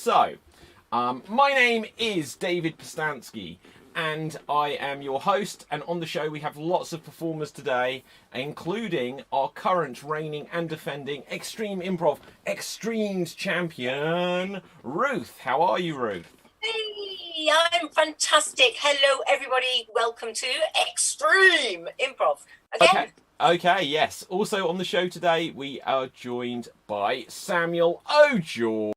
So, my name is David Postansky, and I am your host. And on the show, we have lots of performers today, including our current reigning and defending Extreme Improv XStreamed champion, Ruth. How are you, Ruth? Hey, I'm fantastic. Hello, everybody. Welcome to Extreme Improv again. Okay, yes. Also on the show today, we are joined by Samuel O'George.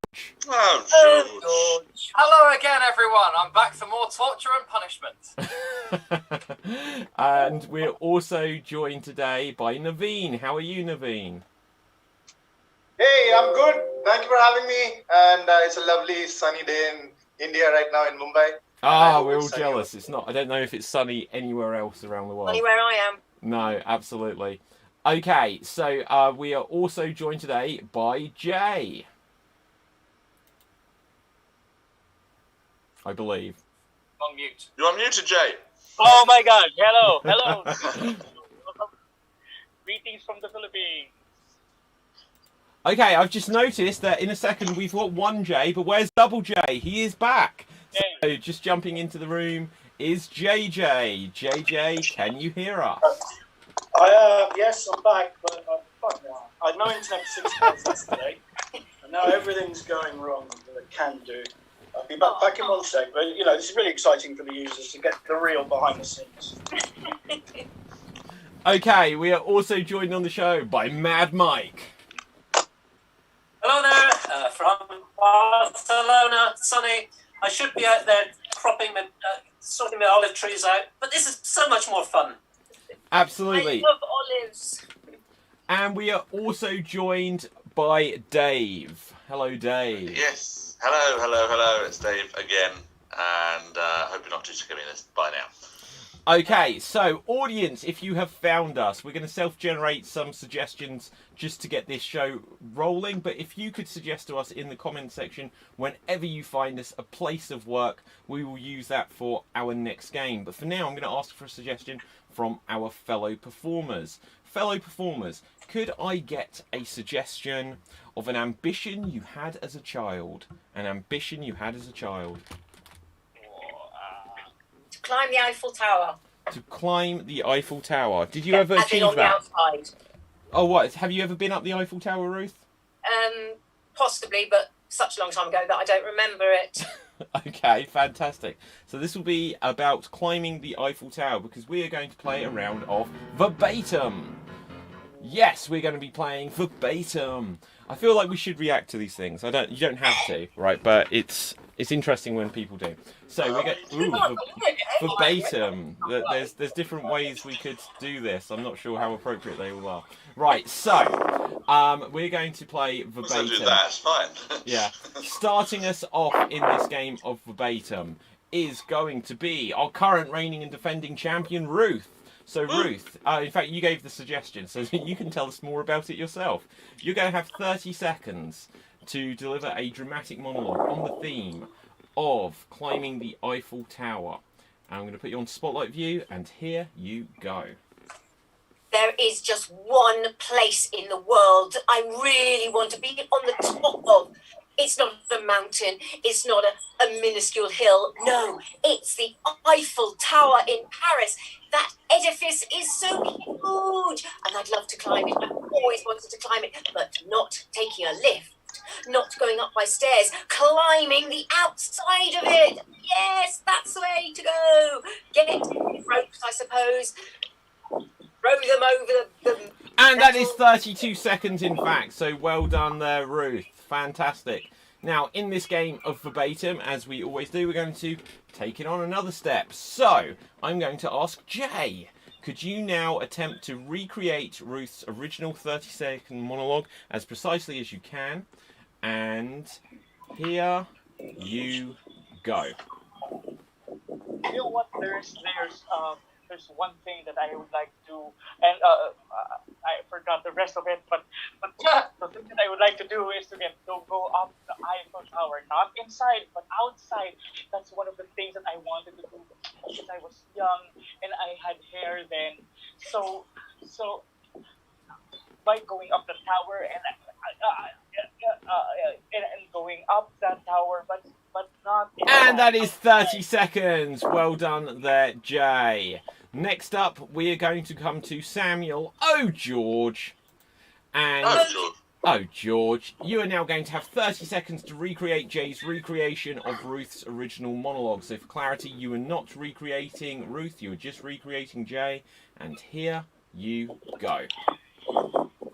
Oh, George. Hello again, everyone. I'm back for more torture and punishment. And we're also joined today by Naveen. How are you, Naveen? Hey, I'm good. Thank you for having me. And it's a lovely sunny day in India right now in Mumbai. We're all jealous. It's not. I don't know if it's sunny anywhere else around the world. Anywhere I am. No, absolutely. Okay, so we are also joined today by Jay. I believe. On mute. You're muted, Jay. Oh my God! Hello. Greetings from the Philippines. Okay, I've just noticed that in a second we've got one Jay, but where's Double J? He is back. So just jumping into the room is JJ. JJ, can you hear us? Yes, I'm back, but I'm fine now. I had no internet for 6 months yesterday, and now everything's going wrong that it can do. I'll be back in one sec, but you know, this is really exciting for the users to get the real behind the scenes. Okay, we are also joined on the show by Mad Mike. Hello there, from Barcelona, sunny. I should be out there sorting my olive trees out, but this is so much more fun. Absolutely. I love olives. And we are also joined by Dave. Hello, Dave. Yes. Hello. It's Dave again, and hope you're not too sick of me this by now. Okay, so audience, if you have found us, we're going to self-generate some suggestions just to get this show rolling. But if you could suggest to us in the comment section whenever you find us a place of work, we will use that for our next game. But for now, I'm going to ask for a suggestion from our fellow performers. Fellow performers, could I get a suggestion of an ambition you had as a child? An ambition you had as a child. To climb the Eiffel Tower. To climb the Eiffel Tower. Did you ever achieve that? On the outside. Oh, what? Have you ever been up the Eiffel Tower, Ruth? Possibly, but such a long time ago that I don't remember it. Okay, fantastic. So this will be about climbing the Eiffel Tower because we are going to play a round of verbatim. Yes, we're going to be playing verbatim. I feel like we should react to these things. You don't have to, right? But it's interesting when people do. So we get verbatim. There's different ways we could do this. I'm not sure how appropriate they all are. Right, so we're going to play verbatim. So do that, it's fine. Yeah. Starting us off in this game of verbatim is going to be our current reigning and defending champion, Ruth. So Ruth, in fact, you gave the suggestion, so you can tell us more about it yourself. You're going to have 30 seconds to deliver a dramatic monologue on the theme of climbing the Eiffel Tower. I'm going to put you on spotlight view, and here you go. There is just one place in the world I really want to be on the top of. It's not the mountain. It's not a minuscule hill. No, it's the Eiffel Tower in Paris. That edifice is so huge, and I'd love to climb it. I've always wanted to climb it, but not taking a lift, not going up by stairs, climbing the outside of it. Yes, that's the way to go. Get ropes, I suppose. Row them over the And that is 32 seconds, in fact. So well done there, Ruth. Fantastic. Now, in this game of verbatim, as we always do, we're going to take it on another step. So, I'm going to ask Jay, could you now attempt to recreate Ruth's original 30-second monologue as precisely as you can? And here you go. You know what? There's one thing that I would like to do, and I forgot the rest of it. But the thing that I would like to do is to go up the Eiffel Tower, not inside but outside. That's one of the things that I wanted to do since I was young and I had hair then. So by going up the tower, and and going up that tower, but not. And that is 30 seconds. Well done there, Jay. Next up, we are going to come to Samuel. Oh, George. And Oh, George. oh, George, you are now going to have 30 seconds to recreate Jay's recreation of Ruth's original monologue. So for clarity, you are not recreating Ruth, you are just recreating Jay. And here you go.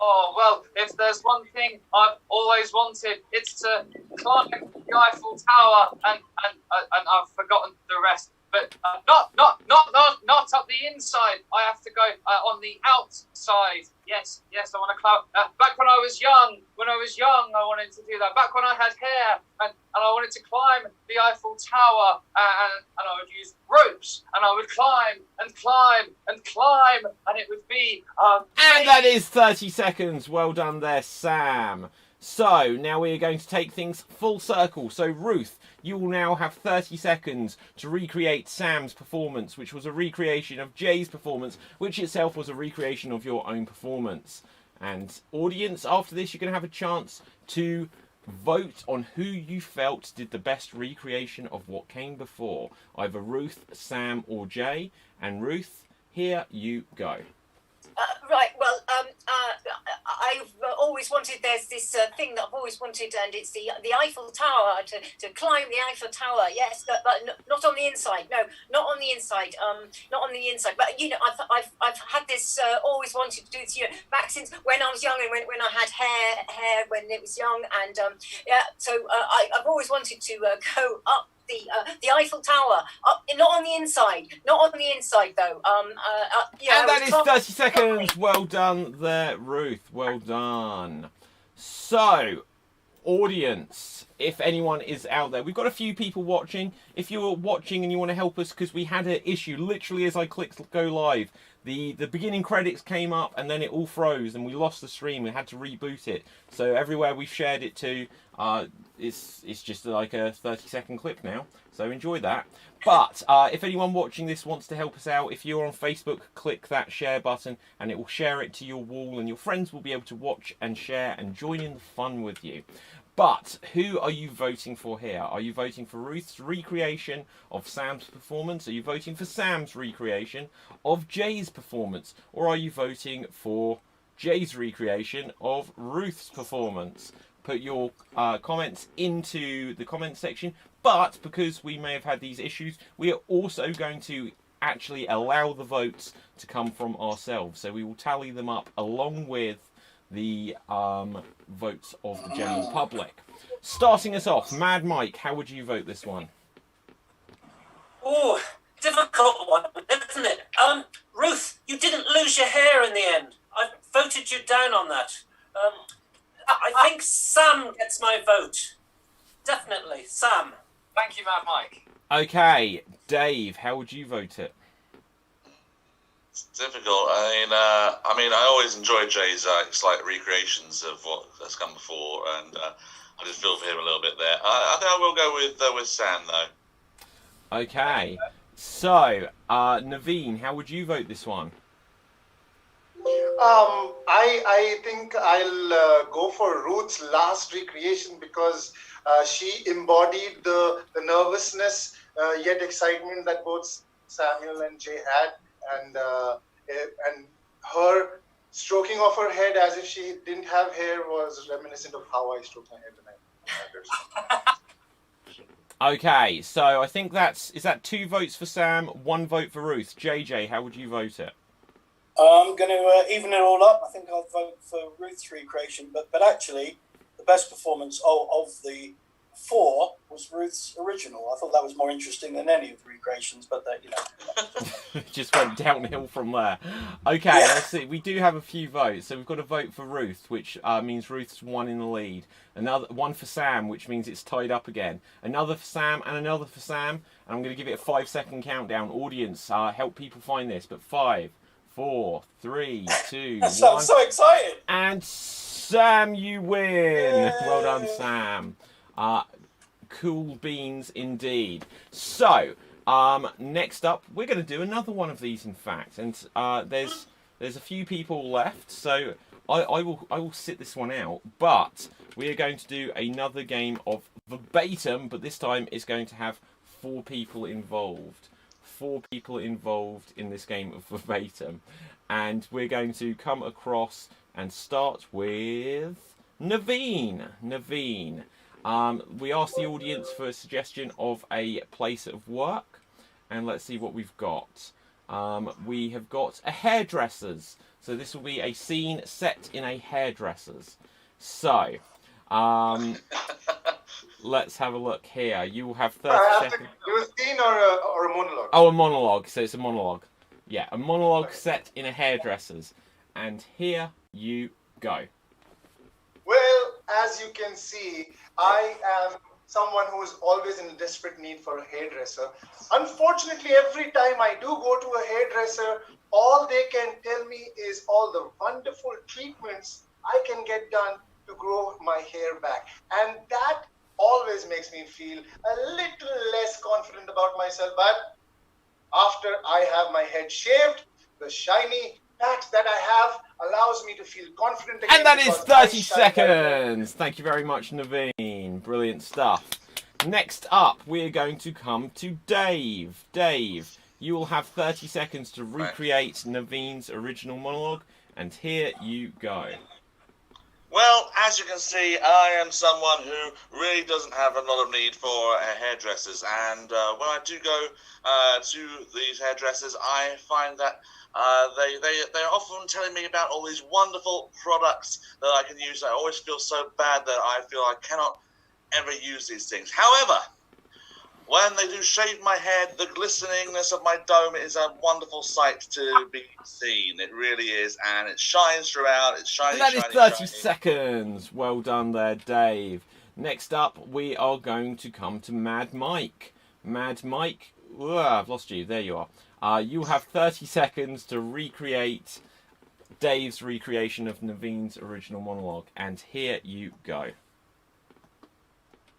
Oh, well, if there's one thing I've always wanted, it's to climb the Eiffel Tower, and I've forgotten the rest. But not up the inside. I have to go on the outside. Yes, I want to climb. Back when I was young, I wanted to do that. Back when I had hair, and I wanted to climb the Eiffel Tower, and I would use ropes, and I would climb, and it would be... And that is 30 seconds. Well done there, Sam. So, now we are going to take things full circle. So, Ruth, you will now have 30 seconds to recreate Sam's performance, which was a recreation of Jay's performance, which itself was a recreation of your own performance. And audience, after this, you're going to have a chance to vote on who you felt did the best recreation of what came before. Either Ruth, Sam, or Jay. And Ruth, here you go. Right, well, I've always wanted, there's this thing that I've always wanted, and it's the Eiffel Tower, to climb the Eiffel Tower, yes, but not on the inside, no, not on the inside, but, you know, I've had this, always wanted to do this, you know, back since when I was young, and when I had hair when it was young, and, yeah, so I've always wanted to go up the Eiffel Tower, not on the inside though. Yeah, and that is 30 seconds. Well done there, Ruth. Well done. So, audience, if anyone is out there, we've got a few people watching. If you're watching and you want to help us, because we had an issue literally as I clicked go live. The beginning credits came up and then it all froze and we lost the stream. We had to reboot it. So everywhere we've shared it to, it's just like a 30-second clip now. So enjoy that. But if anyone watching this wants to help us out, if you're on Facebook, click that share button and it will share it to your wall and your friends will be able to watch and share and join in the fun with you. But who are you voting for here? Are you voting for Ruth's recreation of Sam's performance? Are you voting for Sam's recreation of Jay's performance? Or are you voting for Jay's recreation of Ruth's performance? Put your comments into the comment section. But because we may have had these issues, we are also going to actually allow the votes to come from ourselves. So we will tally them up along with the votes of the general public. Starting us off, Mad Mike, how would you vote this one? Oh, difficult one, isn't it? Ruth, you didn't lose your hair in the end. I voted you down on that. I think Sam gets my vote. Definitely, Sam. Thank you, Mad Mike. Okay, Dave, how would you vote it? It's difficult. I mean, I always enjoy Jay's slight recreations of what has come before, and I just feel for him a little bit there. I think I will go with Sam though. Okay, so Naveen, how would you vote this one? I think I'll go for Ruth's last recreation because she embodied the nervousness yet excitement that both Samuel and Jay had, and her stroking of her head as if she didn't have hair was reminiscent of how I stroked my head when I had. Okay, so I think is that 2 votes for Sam, 1 vote for Ruth. JJ, how would you vote it? I'm going to even it all up. I think I'll vote for Ruth's recreation, but actually, the best performance of the 4 was Ruth's original. I thought that was more interesting than any of the recreations, but that, you know. Just went downhill from there. Okay, yeah. Let's see. We do have a few votes, so we've got a vote for Ruth, which means Ruth's 1 in the lead. Another 1 for Sam, which means it's tied up again. Another for Sam and another for Sam. And I'm going to give it a 5-second countdown. Audience, help people find this. But 5, 4, 3, 2, 1. I'm so excited. And Sam, you win. Yay. Well done, Sam. Cool beans indeed. So, next up, we're going to do another one of these, in fact. And there's a few people left. So, I will sit this one out, but we are going to do another game of verbatim, but this time it's going to have 4 people involved. 4 people involved in this game of verbatim, and we're going to come across and start with Naveen. Naveen. We asked the audience for a suggestion of a place of work, and let's see what we've got. We have got a hairdresser's. So this will be a scene set in a hairdresser's. So, let's have a look here. You will have 30 seconds. Do a scene or a monologue? Oh, a monologue. So it's a monologue. Yeah, a monologue set in a hairdresser's. And here you go. Well, as you can see, I am someone who is always in desperate need for a hairdresser. Unfortunately, every time I do go to a hairdresser, all they can tell me is all the wonderful treatments I can get done to grow my hair back. And that always makes me feel a little less confident about myself. But after I have my head shaved, the shiny patch that I have allows me to feel confident again. And that is because I 30 shine like seconds. Thank you very much, Naveen. Brilliant stuff. Next up, we're going to come to Dave. Dave, you will have 30 seconds to recreate Naveen's original monologue, and here you go. Well, as you can see, I am someone who really doesn't have a lot of need for hairdressers, and when I do go to these hairdressers, I find that they're often telling me about all these wonderful products that I can use. I always feel so bad that I feel I cannot ever use these things. However, when they do shave my head, the glisteningness of my dome is a wonderful sight to be seen. It really is, and it shines throughout. It's shiny, And that is shiny, 30 shiny. seconds. Well done there, Dave. Next up, we are going to come to Mad Mike. Mad Mike, I've lost you. There you are. You have 30 seconds to recreate Dave's recreation of Naveen's original monologue, and here you go.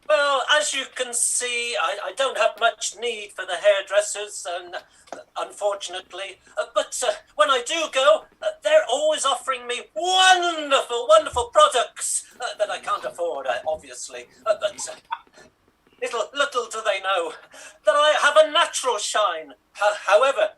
Well, as you can see, I don't have much need for the hairdressers, and unfortunately. But when I do go, they're always offering me wonderful, wonderful products that I can't afford, obviously. But little do they know that I have a natural shine. However,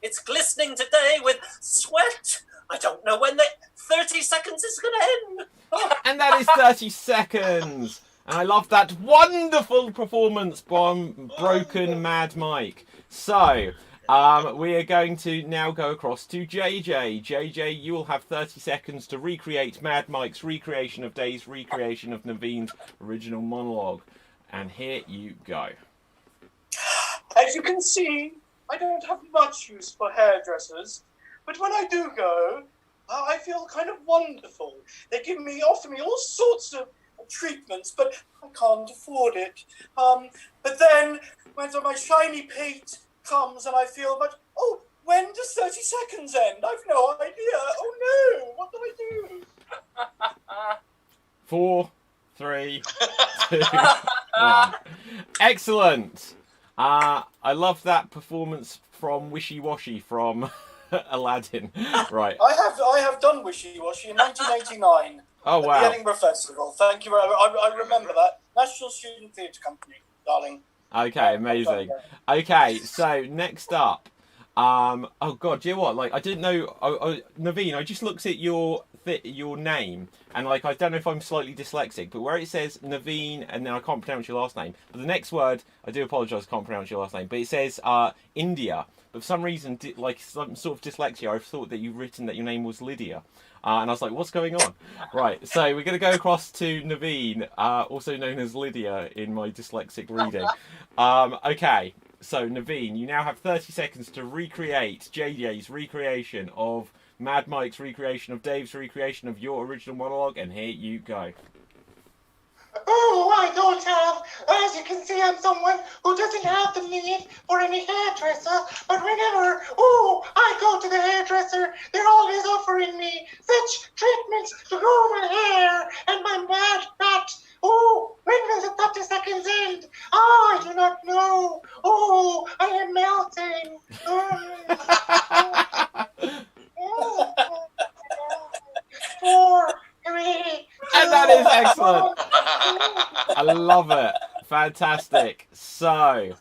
it's glistening today with sweat. I don't know when the 30 seconds is going to end. Oh. And that is 30 seconds. And I love that wonderful performance from Broken Mad Mike. So, we are going to now go across to JJ. JJ, you will have 30 seconds to recreate Mad Mike's recreation of Dave's recreation of Naveen's original monologue. And here you go. As you can see, I don't have much use for hairdressers, but when I do go, I feel kind of wonderful. They offer me all sorts of treatments, but I can't afford it. But then when my shiny pate comes and I feel, but when does 30 seconds end? I've no idea. Oh no, what do I do? 4, 3, 2, 1. Excellent. I love that performance from Wishy Washy from Aladdin. Right. I have done Wishy Washy in 1989. Oh, wow. At the Edinburgh Festival. Thank you very much. I remember that. National Student Theatre Company, darling. Okay, amazing. Okay, so next up, oh god, do you know what? Like, I didn't know. Naveen, I just looked at your name, and like, I don't know if I'm slightly dyslexic, but where it says Naveen, and then I can't pronounce your last name. But the next word, I do apologise, I can't pronounce your last name. But it says India. But for some reason, like some sort of dyslexia, I thought that you've written that your name was Lydia. And I was like, what's going on? Right, so we're going to go across to Naveen, also known as Lydia in my dyslexic reading. Okay, so Naveen, you now have 30 seconds to recreate JJ's recreation of Mad Mike's recreation of Dave's recreation of your original monologue, and here you go. Oh, I don't have. As you can see, I'm someone who doesn't have the need for any hairdresser. But whenever, I go to the hairdresser, they're always offering me such treatments to grow my hair and my mad fat. Oh, when will the 30 seconds end? Oh, I do not know. Oh, I am melting. love it. Fantastic. So,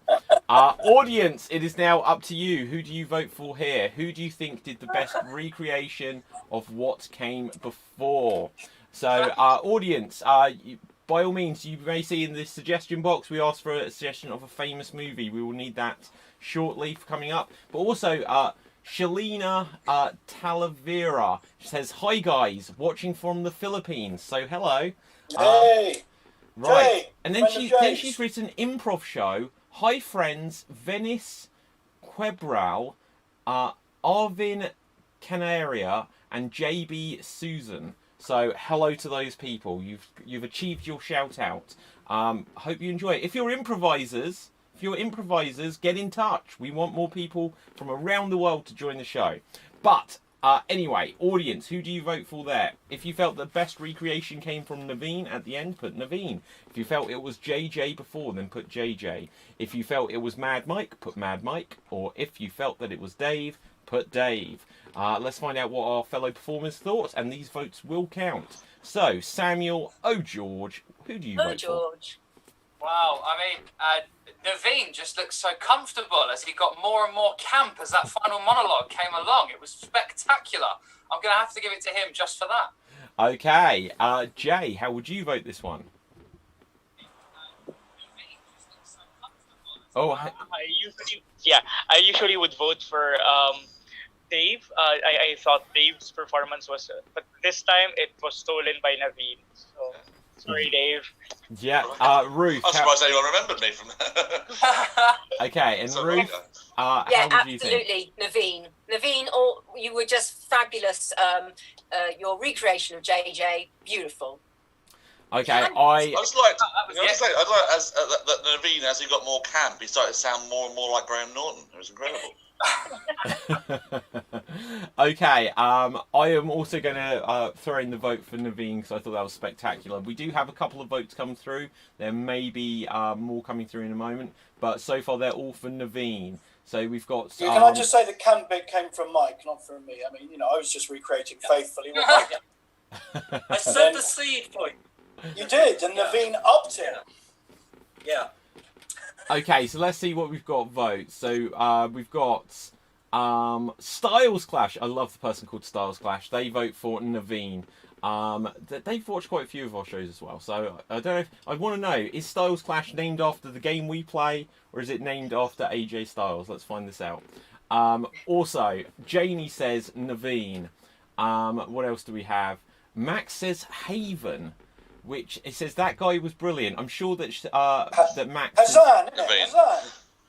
audience, it is now up to you. Who do you vote for here? Who do you think did the best recreation of what came before? So, audience, by all means, you may see in the suggestion box, we asked for a suggestion of a famous movie. We will need that shortly for coming up. But also, Shalina Talavera says, "Hi guys, watching from the Philippines." So hello. Hey. Right, Jay, and then friend of she's written improv show. Hi friends, Venice Quebral, Arvin Canaria, and JB Susan. So hello to those people. You've achieved your shout out. Hope you enjoy it. If you're improvisers, get in touch. We want more people from around the world to join the show. But anyway, audience, who do you vote for there? If you felt the best recreation came from Naveen at the end, put Naveen. If you felt it was JJ before, then put JJ. If you felt it was Mad Mike, put Mad Mike. Or if you felt that it was Dave, put Dave. Let's find out what our fellow performers thought, and these votes will count. So, Samuel, George, who do you vote George. Wow, I mean, Naveen just looked so comfortable as he got more and more camp as that final monologue came along. It was spectacular. I'm going to have to give it to him just for that. for? Okay, Jay, how would you vote this one? Oh, I usually would vote for Dave. I thought Dave's performance was, but this time it was stolen by Naveen. So sorry, Dave. yeah, Ruth. I'm surprised anyone remembered me from that. Okay, and So, Ruth, Yeah, how would you think? absolutely, Naveen. Naveen, you were just fabulous. Your recreation of JJ, beautiful. Okay, I just liked, That was I just like, that Naveen, as he got more camp, he started to sound more and more like Graham Norton. It was incredible. Okay, I am also going to throw in the vote for Naveen because I thought that was spectacular. We do have a couple of votes come through. There may be more coming through in a moment, but so far they're all for Naveen. So we've got. Can I just say the camp bit came from Mike, not from me? I mean, I was just recreating faithfully what Mike. I sowed the seed for you. You did, and Naveen upped it. Yeah. Okay, so let's see what we've got votes. So we've got Styles Clash. I love the person called Styles Clash. They vote for Naveen. They've watched quite a few of our shows as well. So I don't know if I want to know, is Styles Clash named after the game we play, or is it named after AJ Styles? Let's find this out. Also, Janie says Naveen. What else do we have? Max says Haven, which it says that guy was brilliant. I'm sure that that Max. Hassan, isn't it? Hassan.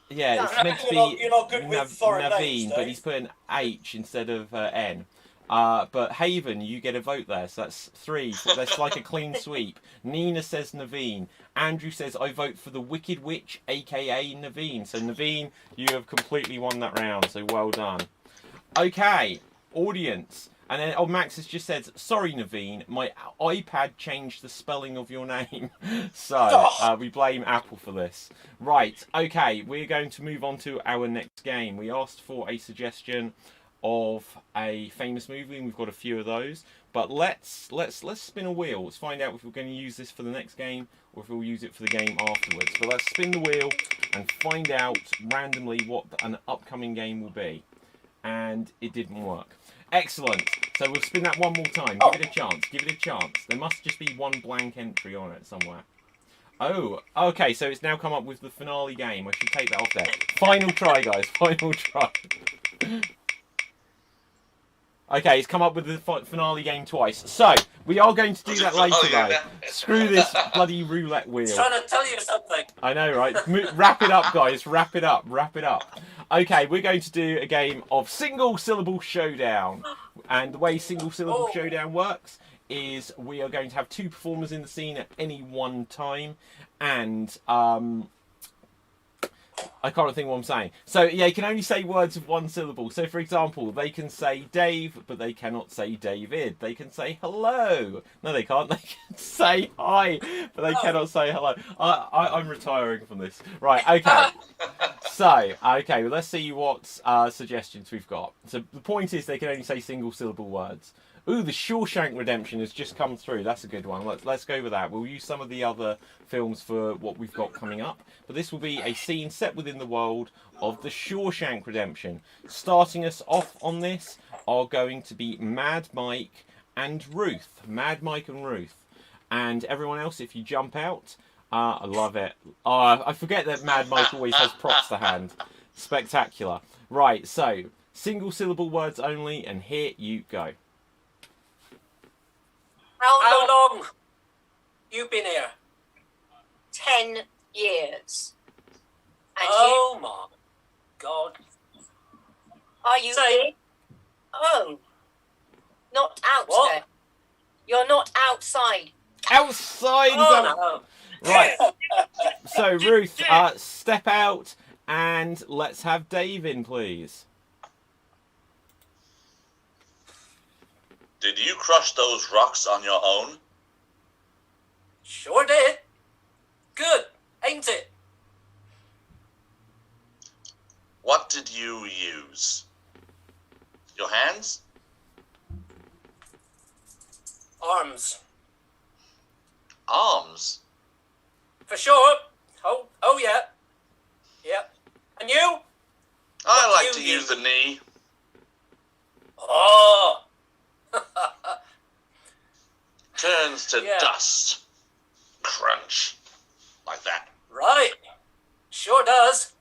Yeah, it's meant to be You're not good with foreign Naveen, names, but Dave. he's put an H instead of N. But Haven, you get a vote there, so that's 3. So that's like a clean sweep. Nina says Naveen. Andrew says, I vote for the Wicked Witch, aka Naveen. So Naveen, you have completely won that round, so well done. Okay, audience. And then, Max has just said, sorry, Naveen, my iPad changed the spelling of your name. So, we blame Apple for this. Right, okay, we're going to move on to our next game. We asked for a suggestion of a famous movie, and we've got a few of those. But let's spin a wheel. Let's find out if we're going to use this for the next game, or if we'll use it for the game afterwards. But let's spin the wheel and find out randomly what an upcoming game will be. And it didn't work. Excellent. So we'll spin that one more time. Give it a chance. Give it a chance. There must just be one blank entry on it somewhere. Oh, okay. So it's now come up with the finale game. I should take that off there. Final try, guys. Final try. Okay, it's come up with the finale game twice. So we are going to do that later, guys. Screw this bloody roulette wheel. I'm trying to tell you something. I know, right? Wrap it up, guys. Wrap it up. Wrap it up. Okay, we're going to do a game of single syllable showdown. And the way single syllable showdown works is we are going to have 2 performers in the scene at any one time. And I can't think what I'm saying. So, yeah, you can only say words of 1 syllable. So, for example, they can say Dave, but they cannot say David. They can say hello. No, they can't. They can say hi, but they cannot say hello. I'm retiring from this. Right, okay. So, okay, well, let's see what suggestions we've got. So, the point is they can only say single syllable words. Ooh, the Shawshank Redemption has just come through. That's a good one. Let's go with that. We'll use some of the other films for what we've got coming up. But this will be a scene set within the world of the Shawshank Redemption. Starting us off on this are going to be Mad Mike and Ruth. Mad Mike and Ruth. And everyone else, if you jump out, I love it. I forget that Mad Mike always has props to hand. Spectacular. Right, so single syllable words only, and here you go. How long you been here? 10 years. And Oh my God. are you Say- in? Oh. Not out What? there. You're not outside. Outside is out. Oh no. Right. So Ruth, step out and let's have Dave in, please. Did you crush those rocks on your own? Sure did. Good, ain't it? What did you use? Your hands? Arms. Arms? For sure. Oh yeah. Yep. And you? I What like do to you use the knee. Oh. Turns to Yeah. dust. Crunch. Like that. Right. Sure does.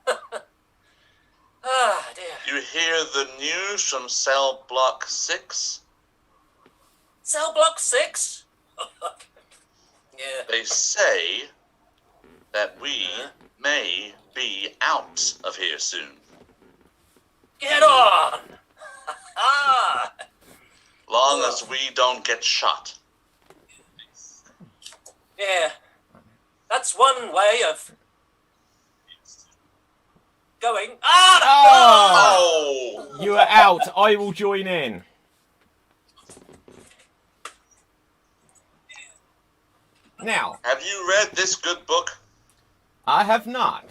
Ah, dear. You hear the news from cell block 6? Cell block 6? Yeah. They say that we may be out of here soon. Get on. Ah. Long as we don't get shot. Yeah. That's one way of going. Ah! Oh! You are out. I will join in. Now, Have you read this good book? I have not.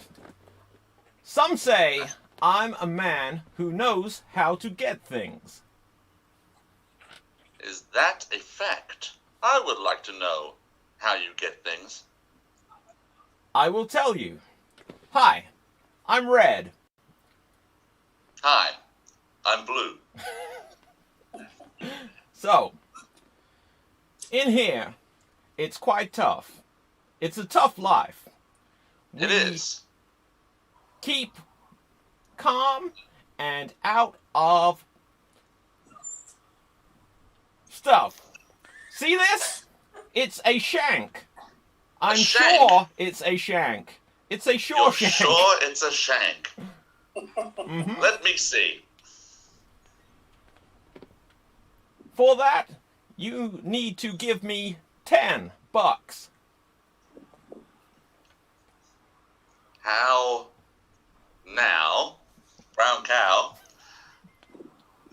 Some say I'm a man who knows how to get things. Is that a fact? I would like to know how you get things. I will tell you. Hi, I'm Red. Hi, I'm Blue. So, in here, it's quite tough. It's a tough life. It is. Keep calm and out of stuff. See this? It's a shank. I'm shank? sure it's a shank. It's a You're Shawshank. sure it's a shank? Mhm. Let me see. For that, you need to give me $10. How now, brown cow,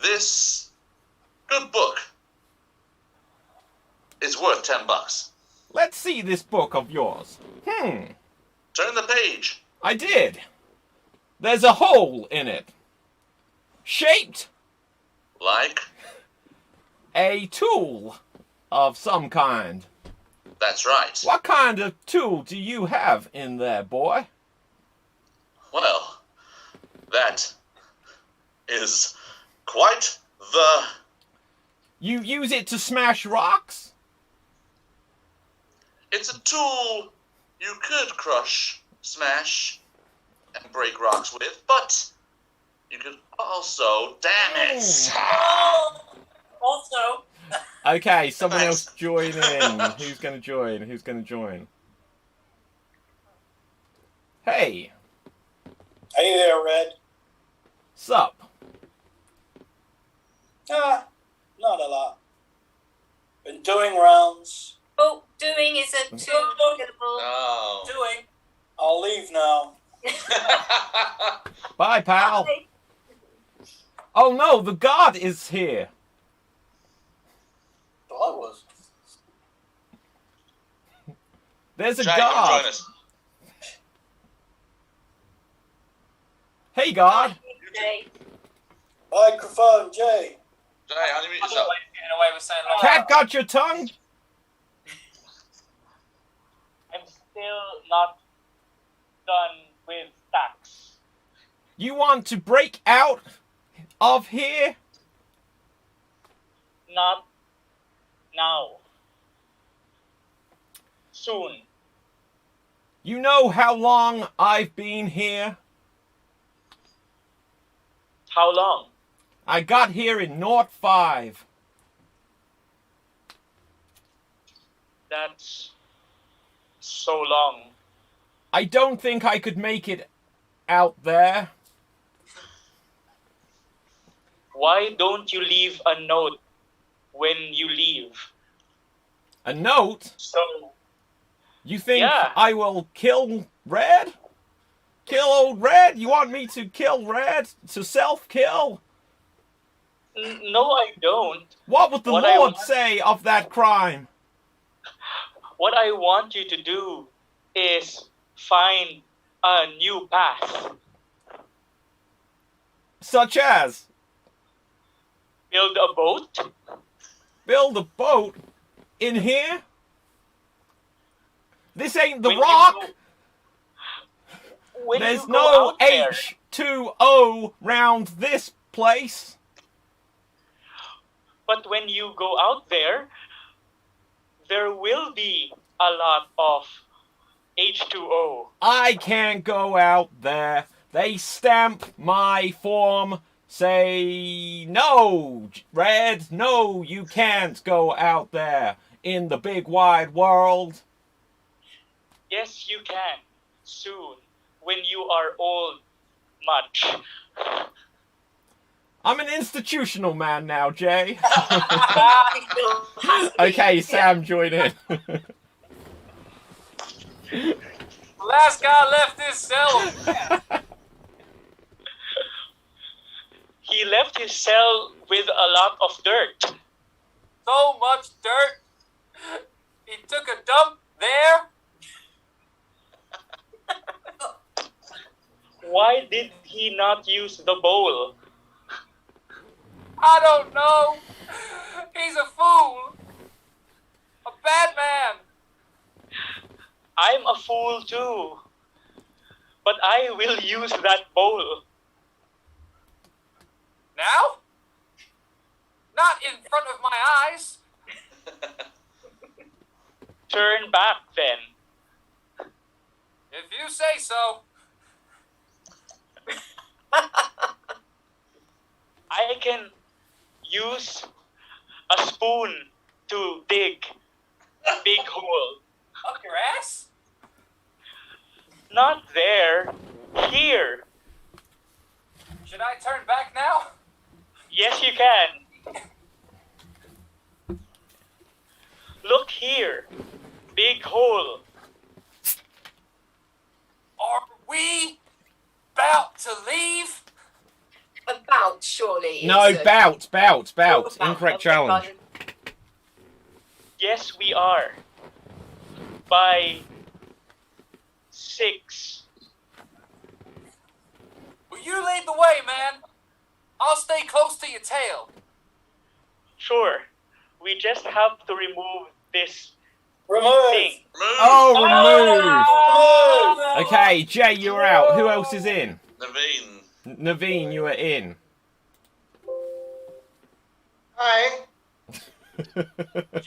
this good book is worth $10. Let's see this book of yours. Turn the page. I did. There's a hole in it. Shaped Like, a tool of some kind. that's right. What kind of tool do you have in there, boy? Well, that is quite the... You use it to smash rocks? It's a tool you could crush, smash, and break rocks with, but you could also... Damn it! Oh. Also. Okay, someone Thanks. else join in. Who's going to join? Who's going to join? Hey, Hey there, Red. sup? Not a lot. Been doing rounds. Oh, doing is a 2 syllable. No. Doing. I'll leave now. Bye, pal. Oh no, the guard is here. Thought I was. There's a Jay, come guard. join us. Hey, guard. Jay. Microphone, Jay. Jay, how do you mute yourself? away with saying long. Cat got your tongue? I'm still not done with tax. You want to break out of here? Not now. Soon. You know how long I've been here? How long? I got here in Nought 5. That's so long. I don't think I could make it out there. Why don't you leave a note when you leave? A note? So, You think Yeah. I will kill Red? Kill old Red? You want me to kill Red? To self-kill? no, I don't. What would the What I Lord want- say of that crime? What I want you to do is find a new path. Such as Build a boat. build a boat in here? This ain't the When you Rock. go- when There's you go no out there, H2O round this place. But when you go out there, there will be a lot of H2O. I can't go out there. They stamp my form. Say, no, Red, no, you can't go out there in the big wide world. Yes, you can. Soon, when you are old much. I'm an institutional man now, Jay. Has to be. Okay, Sam, join in. The last guy left this cell. He left his cell with a lot of dirt. So much dirt. He took a dump there. Why did he not use the bowl? I don't know. He's a fool. A bad man. I'm a fool too. But I will use that bowl. Now? Not in front of my eyes. Turn back then. If you say so. I can use a spoon to dig a big hole. Up your ass? Not there. Here. Should I turn back now? Yes, you can. Look here. Big hole. Are we about to leave? About, surely. No, is a- bout. About, Incorrect okay, challenge. fine. Yes, we are. By 6. Will you lead the way, man? I'll stay close to your tail. Sure. We just have to remove this Remove! thing. Oh, remove. Remove! Okay, Jay, you're out. Who else is in? Naveen. Naveen, you are in. Hi. Did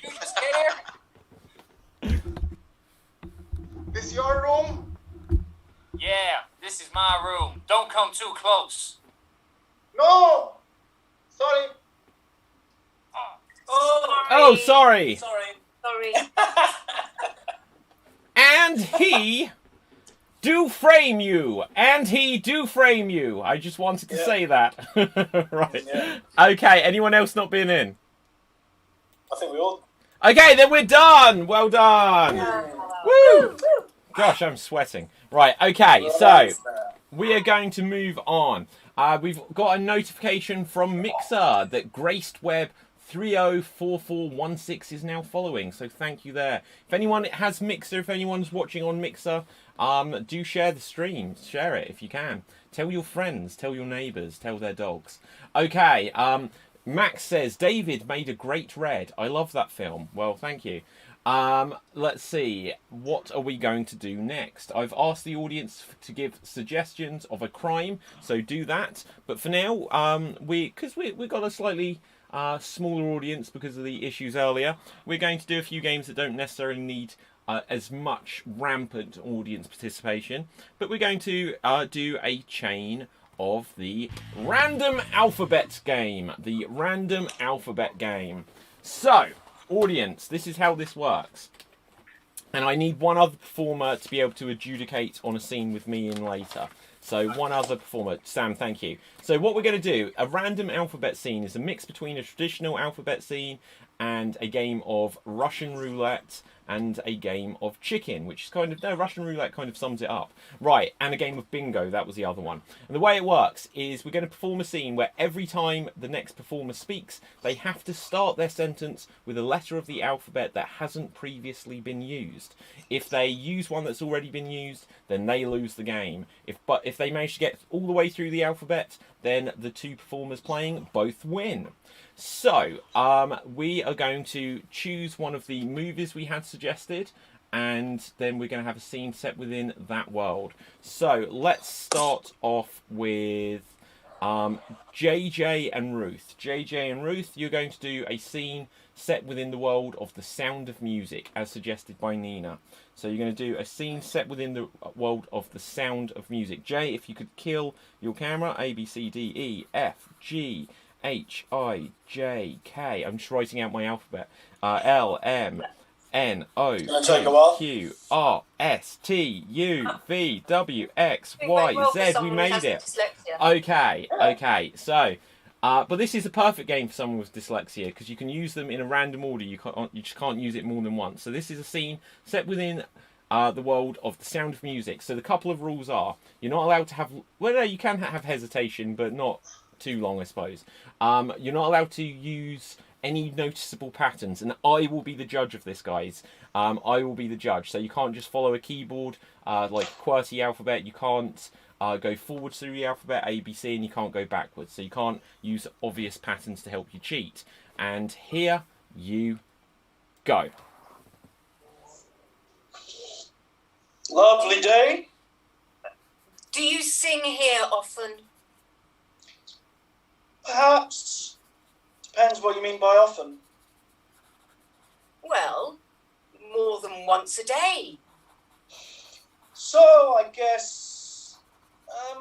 you just get here? This your room? Yeah, this is my room. Don't come too close. No. Sorry. Oh, sorry. Sorry. Sorry. And he do frame you. And he do frame you. I just wanted to Yeah. say that. Right. Yeah. Okay, anyone else not been in? I think we all. Okay, then we're done. Well done. Woo! Gosh, I'm sweating. Right, okay, so we are going to move on. We've got a notification from Mixer that GracedWeb 304416 is now following, so thank you there. If anyone has Mixer, if anyone's watching on Mixer, do share the stream. Share it if you can. Tell your friends, tell your neighbours, tell their dogs. Okay, Max says, David made a great red. I love that film. Well, thank you. Let's see. What are we going to do next? I've asked the audience to give suggestions of a crime, so do that. But for now, we've got a slightly smaller audience because of the issues earlier, we're going to do a few games that don't necessarily need as much rampant audience participation. But we're going to do a chain of the random alphabet game. The random alphabet game. So, audience, this is how this works. And I need one other performer to be able to adjudicate on a scene with me in later. So one other performer. Sam, thank you. So what we're going to do, a random alphabet scene is a mix between a traditional alphabet scene and a game of Russian roulette and a game of chicken, which is kind of, no, Russian roulette kind of sums it up. Right, and a game of bingo, that was the other one. And the way it works is we're going to perform a scene where every time the next performer speaks, they have to start their sentence with a letter of the alphabet that hasn't previously been used. If they use one that's already been used, then they lose the game. But if they manage to get all the way through the alphabet, then the two performers playing both win. So, we are going to choose one of the movies we had suggested, and then we're going to have a scene set within that world. So, let's start off with JJ and Ruth. JJ and Ruth, you're going to do a scene set within the world of The Sound of Music, as suggested by Nina. So you're going to do a scene set within the world of The Sound of Music. Jay, if you could kill your camera, A, B, C, D, E, F, G, H, I, J, K. I'm just writing out my alphabet. L, M, N, O, P, Q, R, S, T, U, V, W, X, Y, Z. We made it. Okay. So, but this is a perfect game for someone with dyslexia because you can use them in a random order. You just can't use it more than once. So this is a scene set within the world of The Sound of Music. So the couple of rules are: you're not allowed to have. Well, no, you can have hesitation, but not too long, I suppose. You're not allowed to use any noticeable patterns, and I will be the judge of this, guys. I will be the judge. So you can't just follow a keyboard like QWERTY alphabet. You can't go forwards through the alphabet, A, B, C, and you can't go backwards. So you can't use obvious patterns to help you cheat. And here you go. Lovely day. Do you sing here often? Perhaps. Depends what you mean by often. Well, more than once a day. So, I guess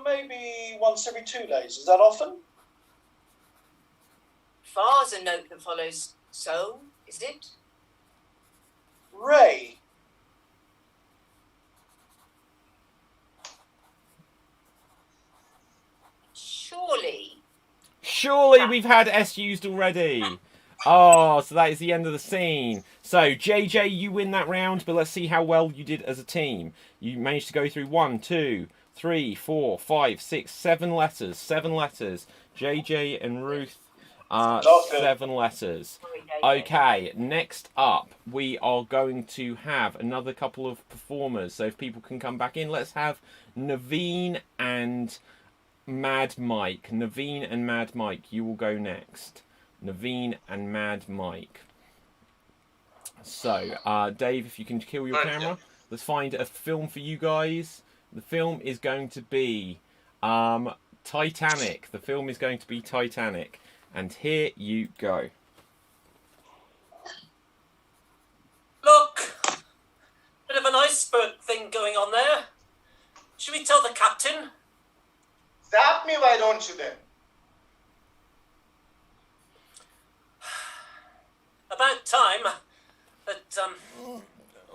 maybe once every 2 days. Is that often? Far's a note that follows so, is it? Ray. Surely we've had S used already. Oh, so that is the end of the scene. So, JJ, you win that round, but let's see how well you did as a team. You managed to go through 1, 2, 3, 4, 5, 6, 7 letters. 7 letters. JJ and Ruth, 7 letters. Okay, next up, we are going to have another couple of performers. So if people can come back in, let's have Naveen and Mad Mike. Naveen and Mad Mike, you will go next. Naveen and Mad Mike. So, Dave, if you can kill your camera, let's find a film for you guys. The film is going to be Titanic. The film is going to be Titanic. And here you go. Look! Bit of an iceberg thing going on there. Should we tell the captain? Zap me, why don't you then? About time. But,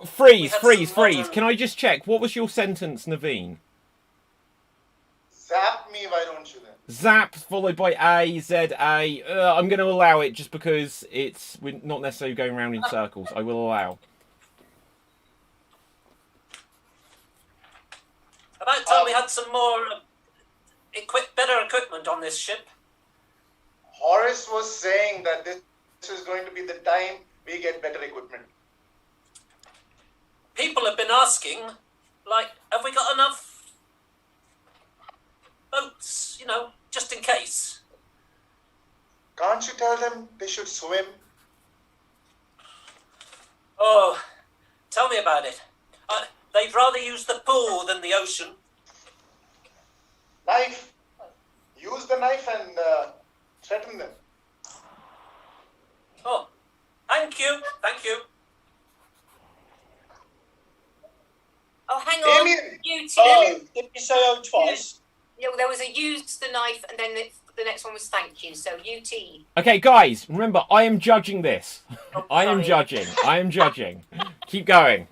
Freeze. Can I just check? What was your sentence, Naveen? Zap me, why don't you then? Zap followed by A, Z, A. I'm going to allow it just because we're not necessarily going around in circles. I will allow. About time we had some more better equipment on this ship. Horace was saying that this is going to be the time we get better equipment. People have been asking, like, have we got enough boats, just in case? Can't Can't you tell them they should swim? Oh, tell me about it. They'd rather use the pool than the ocean. Knife. Use the knife and threaten them. Oh, thank you. Oh, hang on. Damien! You two. Oh, did you say oh twice? Yeah, well, there was a use the knife, and then the next one was thank you. So UT. Okay, guys, remember, I am judging this. Oh, I am sorry. judging. Keep going.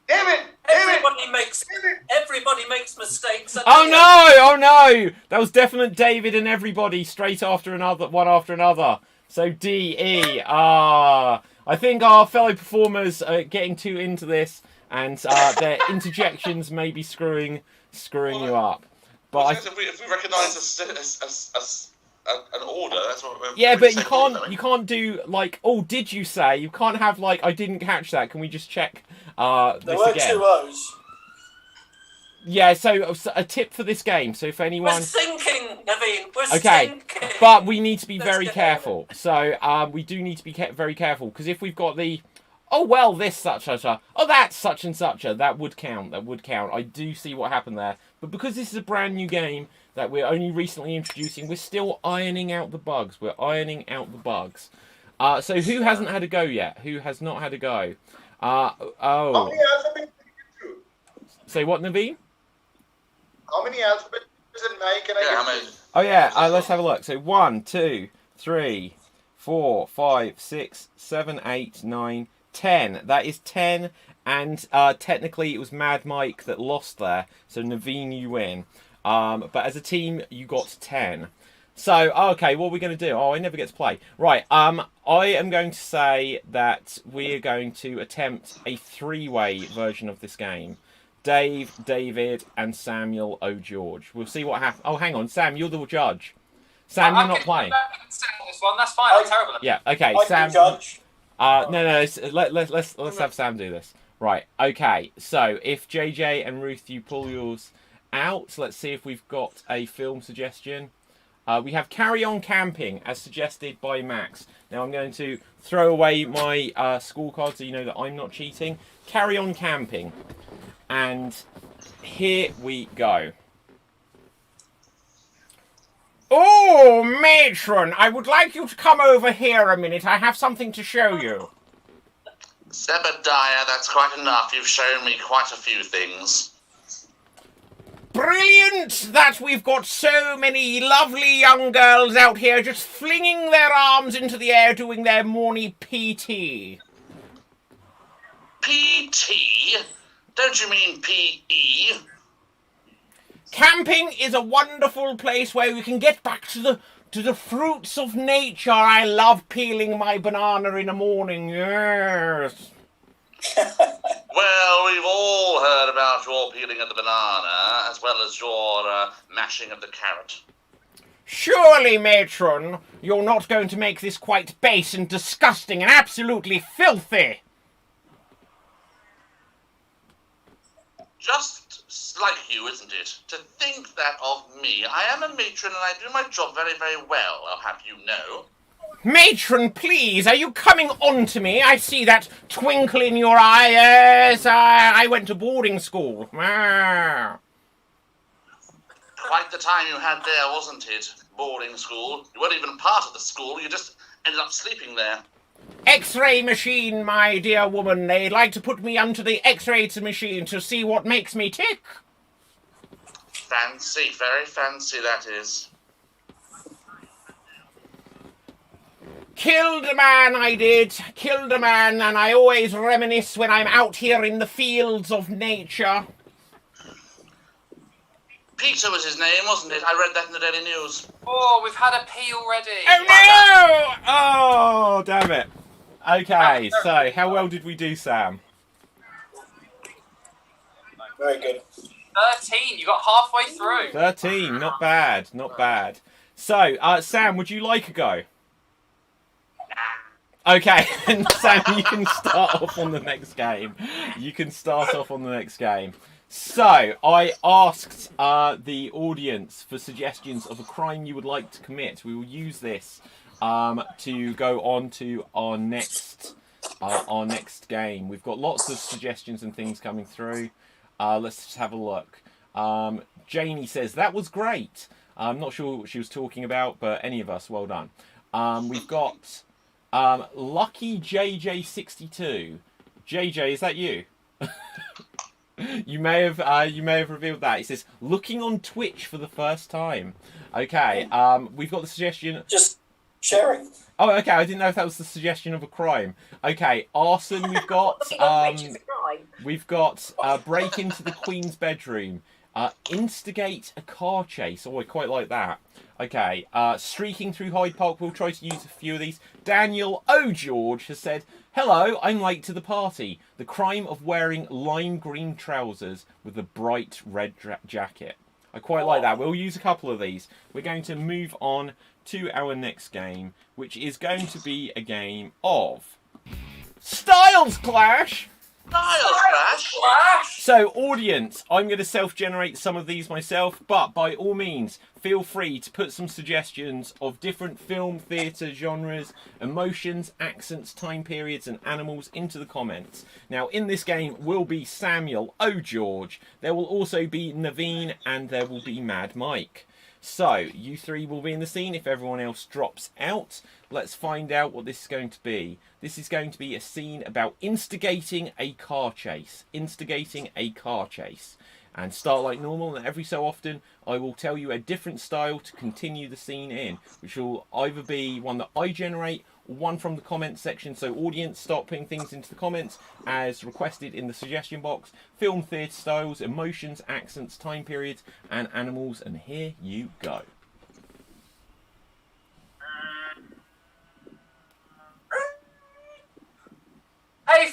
David! Everybody makes mistakes. Oh no! That was definite David and everybody straight after another, one after another. So D-E. I think our fellow performers are getting too into this, and their interjections may be screwing you up. But if we recognise an order, that's what we're... yeah, but you can't do like, oh, did you say? You can't have like, I didn't catch that. Can we just check There this were again? 2 O's. Yeah, so a tip for this game. So if We're anyone... sinking, Naveen. We're Okay, sinking. but we need to be Let's very get careful. So we do need to be very careful, because if we've got the, oh well, this such a, oh that's such and such a, that would count. I do see what happened there, but because this is a brand new game that we're only recently introducing, we're still ironing out the bugs. So who hasn't had a go yet? Who has not had a go? How Oh, many alphabets did you get through? say what, Naveen? How many alphabets and I can I Yeah, get I mean, through? Oh yeah, let's have a look. So 1, 2, 3, 4, 5, 6, 7, 8, 9, 10. That is 10, and technically it was Mad Mike that lost there. So Naveen, you win. But as a team, you got 10. So okay, what are we going to do? Oh, I never get to play. Right. I am going to say that we are going to attempt a 3-way version of this game. Dave, David, and Samuel O'George. We'll see what happens. Oh, hang on, Sam, you're the judge. Sam, you're not playing. I can settle this one. That's fine. I'm terrible. Yeah. Okay, I Sam. can judge. No. Let's have Sam do this. Right. Okay. So if JJ and Ruth, you pull yours out, let's see if we've got a film suggestion. We have Carry On Camping, as suggested by Max. Now I'm going to throw away my scorecard so you know that I'm not cheating. Carry On Camping. And here we go. Oh, matron, I would like you to come over here a minute. I have something to show you. Zebediah, that's quite enough. You've shown me quite a few things. Brilliant that we've got so many lovely young girls out here just flinging their arms into the air doing their morning PT. PT? Don't you mean PE? Camping is a wonderful place where we can get back to the fruits of nature. I love peeling my banana in the morning, yes. Well, we've all heard about your peeling of the banana, as well as your mashing of the carrot. Surely, matron, you're not going to make this quite base and disgusting and absolutely filthy. Just like you, isn't it? To think that of me. I am a matron and I do my job very, very well, I'll have you know. Matron, please, are you coming on to me? I see that twinkle in your eye. Yes, I went to boarding school. Ah. Quite the time you had there, wasn't it? Boarding school. You weren't even part of the school, you just ended up sleeping there. X-ray machine, my dear woman. They'd like to put me onto the X-ray machine to see what makes me tick. Fancy, very fancy that is. Killed a man, I did. Killed a man, and I always reminisce when I'm out here in the fields of nature. Peter was his name, wasn't it? I read that in the Daily News. Oh, we've had a P already. Oh no! Oh, damn it. Okay, so how well did we do, Sam? Very good. 13. You got halfway through. 13, not bad, not bad. So, Sam, would you like a go? Okay, and Sam, you can start off on the next game. So, I asked the audience for suggestions of a crime you would like to commit. We will use this to go on to our next game. We've got lots of suggestions and things coming through. Let's just have a look. Janie says, that was great. I'm not sure what she was talking about, but any of us, well done. We've got Lucky JJ62. JJ, is that you? You may have revealed that. It says looking on Twitch for the first time. Okay. We've got the suggestion. Just sharing. Oh, okay. I didn't know if that was the suggestion of a crime. Okay, arson. We've got. We've got break into the Queen's bedroom. Instigate a car chase. Oh, I quite like that. Okay. Streaking through Hyde Park. We'll try to use a few of these. Daniel George has said, hello, I'm late to the party. The crime of wearing lime green trousers with a bright red jacket. I quite like that. We'll use a couple of these. We're going to move on to our next game, which is going to be a game of Styles Clash. So, audience, I'm going to self-generate some of these myself, but by all means, feel free to put some suggestions of different film, theatre, genres, emotions, accents, time periods, and animals into the comments. Now, in this game will be Samuel George. There will also be Naveen, and there will be Mad Mike. So, you three will be in the scene if everyone else drops out. Let's find out what this is going to be. This is going to be a scene about instigating a car chase. Instigating a car chase. And start like normal, and every so often I will tell you a different style to continue the scene in, which will either be one that I generate or one from the comments section. So audience, start putting things into the comments as requested in the suggestion box. Film, theatre styles, emotions, accents, time periods, and animals. And here you go. Hey,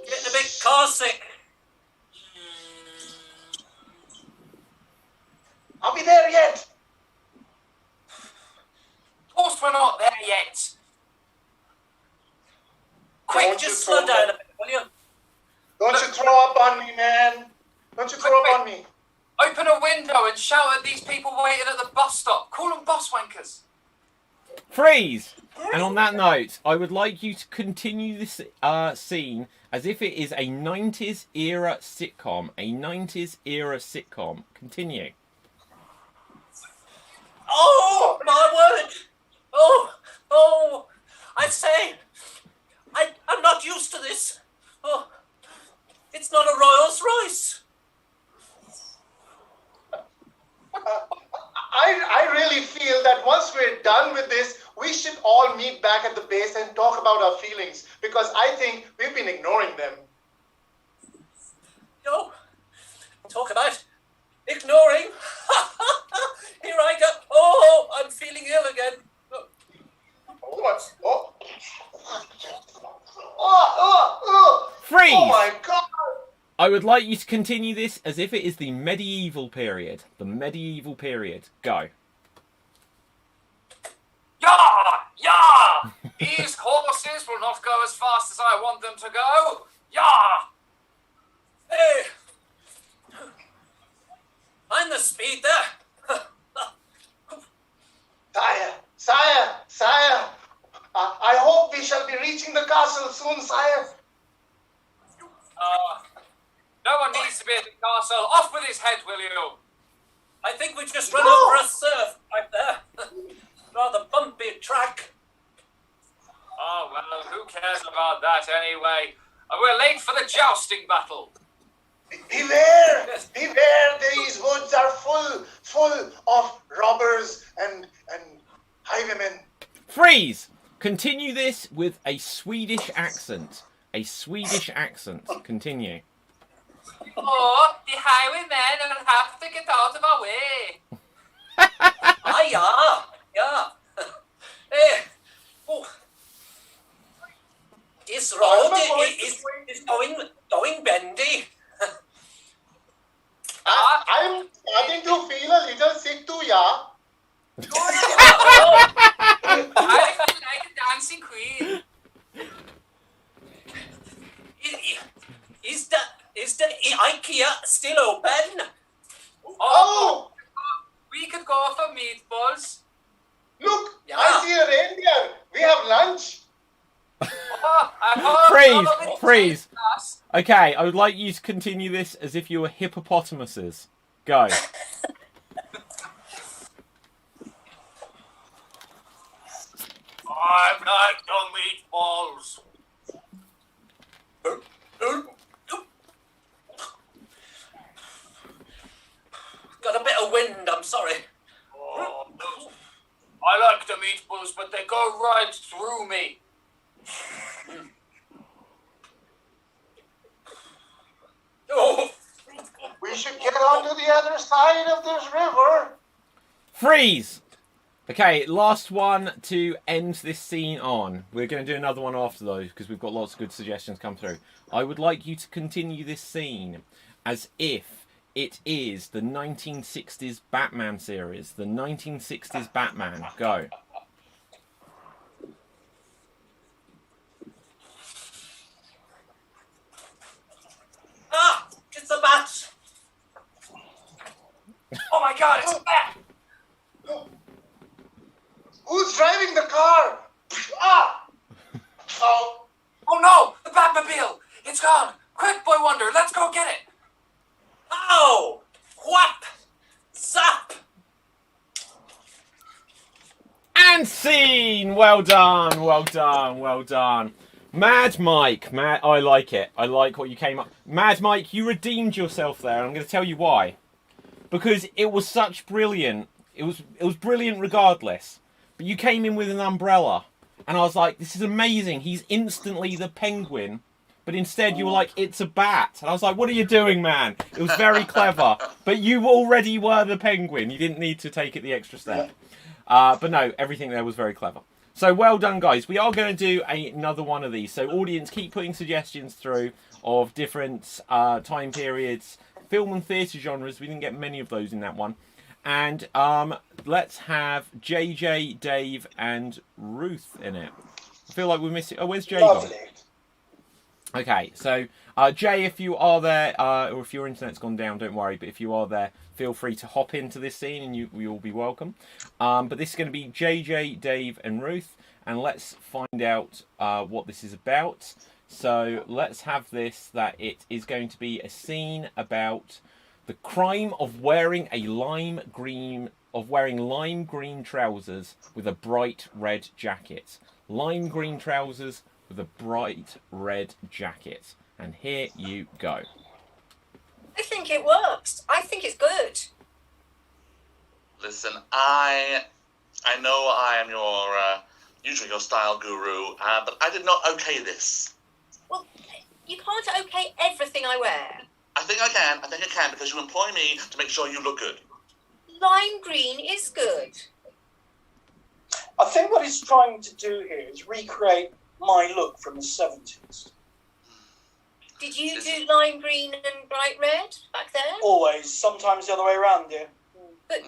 Getting a bit car sick. Are we there yet? Of course we're not there yet. Quick, Don't just you slow throw down up. a bit, will you? Don't you throw up on me, man. Don't you throw up on me. Open a window and shout at these people waiting at the bus stop. Call them bus wankers. Freeze! And on that note, I would like you to continue this scene as if it is a 90s era sitcom. A 90s era sitcom. Continue. Oh, my word! Oh, I say, I'm not used to this. Oh, it's not a Rolls Royce. I really feel that once we're done with this, we should all meet back at the base and talk about our feelings, because I think we've been ignoring them. Yo, talk about ignoring. Here I go. Oh, I'm feeling ill again. Freeze! Oh my God! I would like you to continue this as if it is the medieval period. The medieval period. Go. Yeah! These horses will not go as fast as I want them to go. Yeah! Hey, I'm the speed there. Sire! I hope we shall be reaching the castle soon, sire. No one needs to be at the castle. Off with his head, will you? I think we just run over a surf right there. Rather bumpy track. Oh, well, who cares about that anyway? We're late for the jousting battle. Beware! Beware! These woods are full of robbers and highwaymen. Freeze! Continue this with a Swedish accent. A Swedish accent. Continue. Oh, the highwaymen will have to get out of our way. Yeah. Hey, oh. This road is going bendy. I'm starting to feel a little sick too, yeah? I feel like a dancing queen. Is that IKEA still open? Oh, We could go for meatballs. look, Yeah. I see a reindeer. We have lunch. Freeze. Okay, I would like you to continue this as if you were hippopotamuses. Go. I'm like the meatballs. Got a bit of wind, I'm sorry. Oh, I like the meatballs, but they go right through me. Oh, We should get onto the other side of this river. Freeze! Okay, last one to end this scene on. We're going to do another one after those because we've got lots of good suggestions come through. I would like you to continue this scene as if it is the 1960s Batman series. The 1960s Batman. Go. ah, it's a bat. Oh my God, it's a bat! Who's driving the car? Ah! Oh, Oh no, the Batmobile! It's gone! Quick, Boy Wonder, let's go get it! Ow! Whap! Zap! And scene! Well done, well done, well done. Mad Mike, I like it. I like what you came up. Mad Mike, you redeemed yourself there, and I'm going to tell you why. Because it was such brilliant. It was brilliant regardless. But you came in with an umbrella, and I was like, this is amazing. He's instantly the Penguin. But instead you were like, it's a bat. And I was like, what are you doing, man? It was very clever. But you already were the Penguin. You didn't need to take it the extra step. But no, everything there was very clever. So well done, guys. We are going to do another one of these. So audience, keep putting suggestions through of different time periods, film and theatre genres. We didn't get many of those in that one. And let's have JJ, Dave, and Ruth in it. I feel like we're missing... Oh, where's Jay gone? Lovely. Okay, so Jay, if you are there, or if your internet's gone down, don't worry. But if you are there, feel free to hop into this scene, and you will be welcome. But this is going to be JJ, Dave, and Ruth, and let's find out what this is about. So let's have this. That it is going to be a scene about the crime of wearing lime green trousers with a bright red jacket. Lime green trousers with a bright red jacket. And here you go. I think it works. I think it's good. Listen, I know I am usually your style guru, but I did not okay this. Well, you can't okay everything I wear. I think I can because you employ me to make sure you look good. Lime green is good. I think what he's trying to do here is recreate my look from the 70s. Did you do lime green and bright red back there? Always, sometimes the other way around, dear. But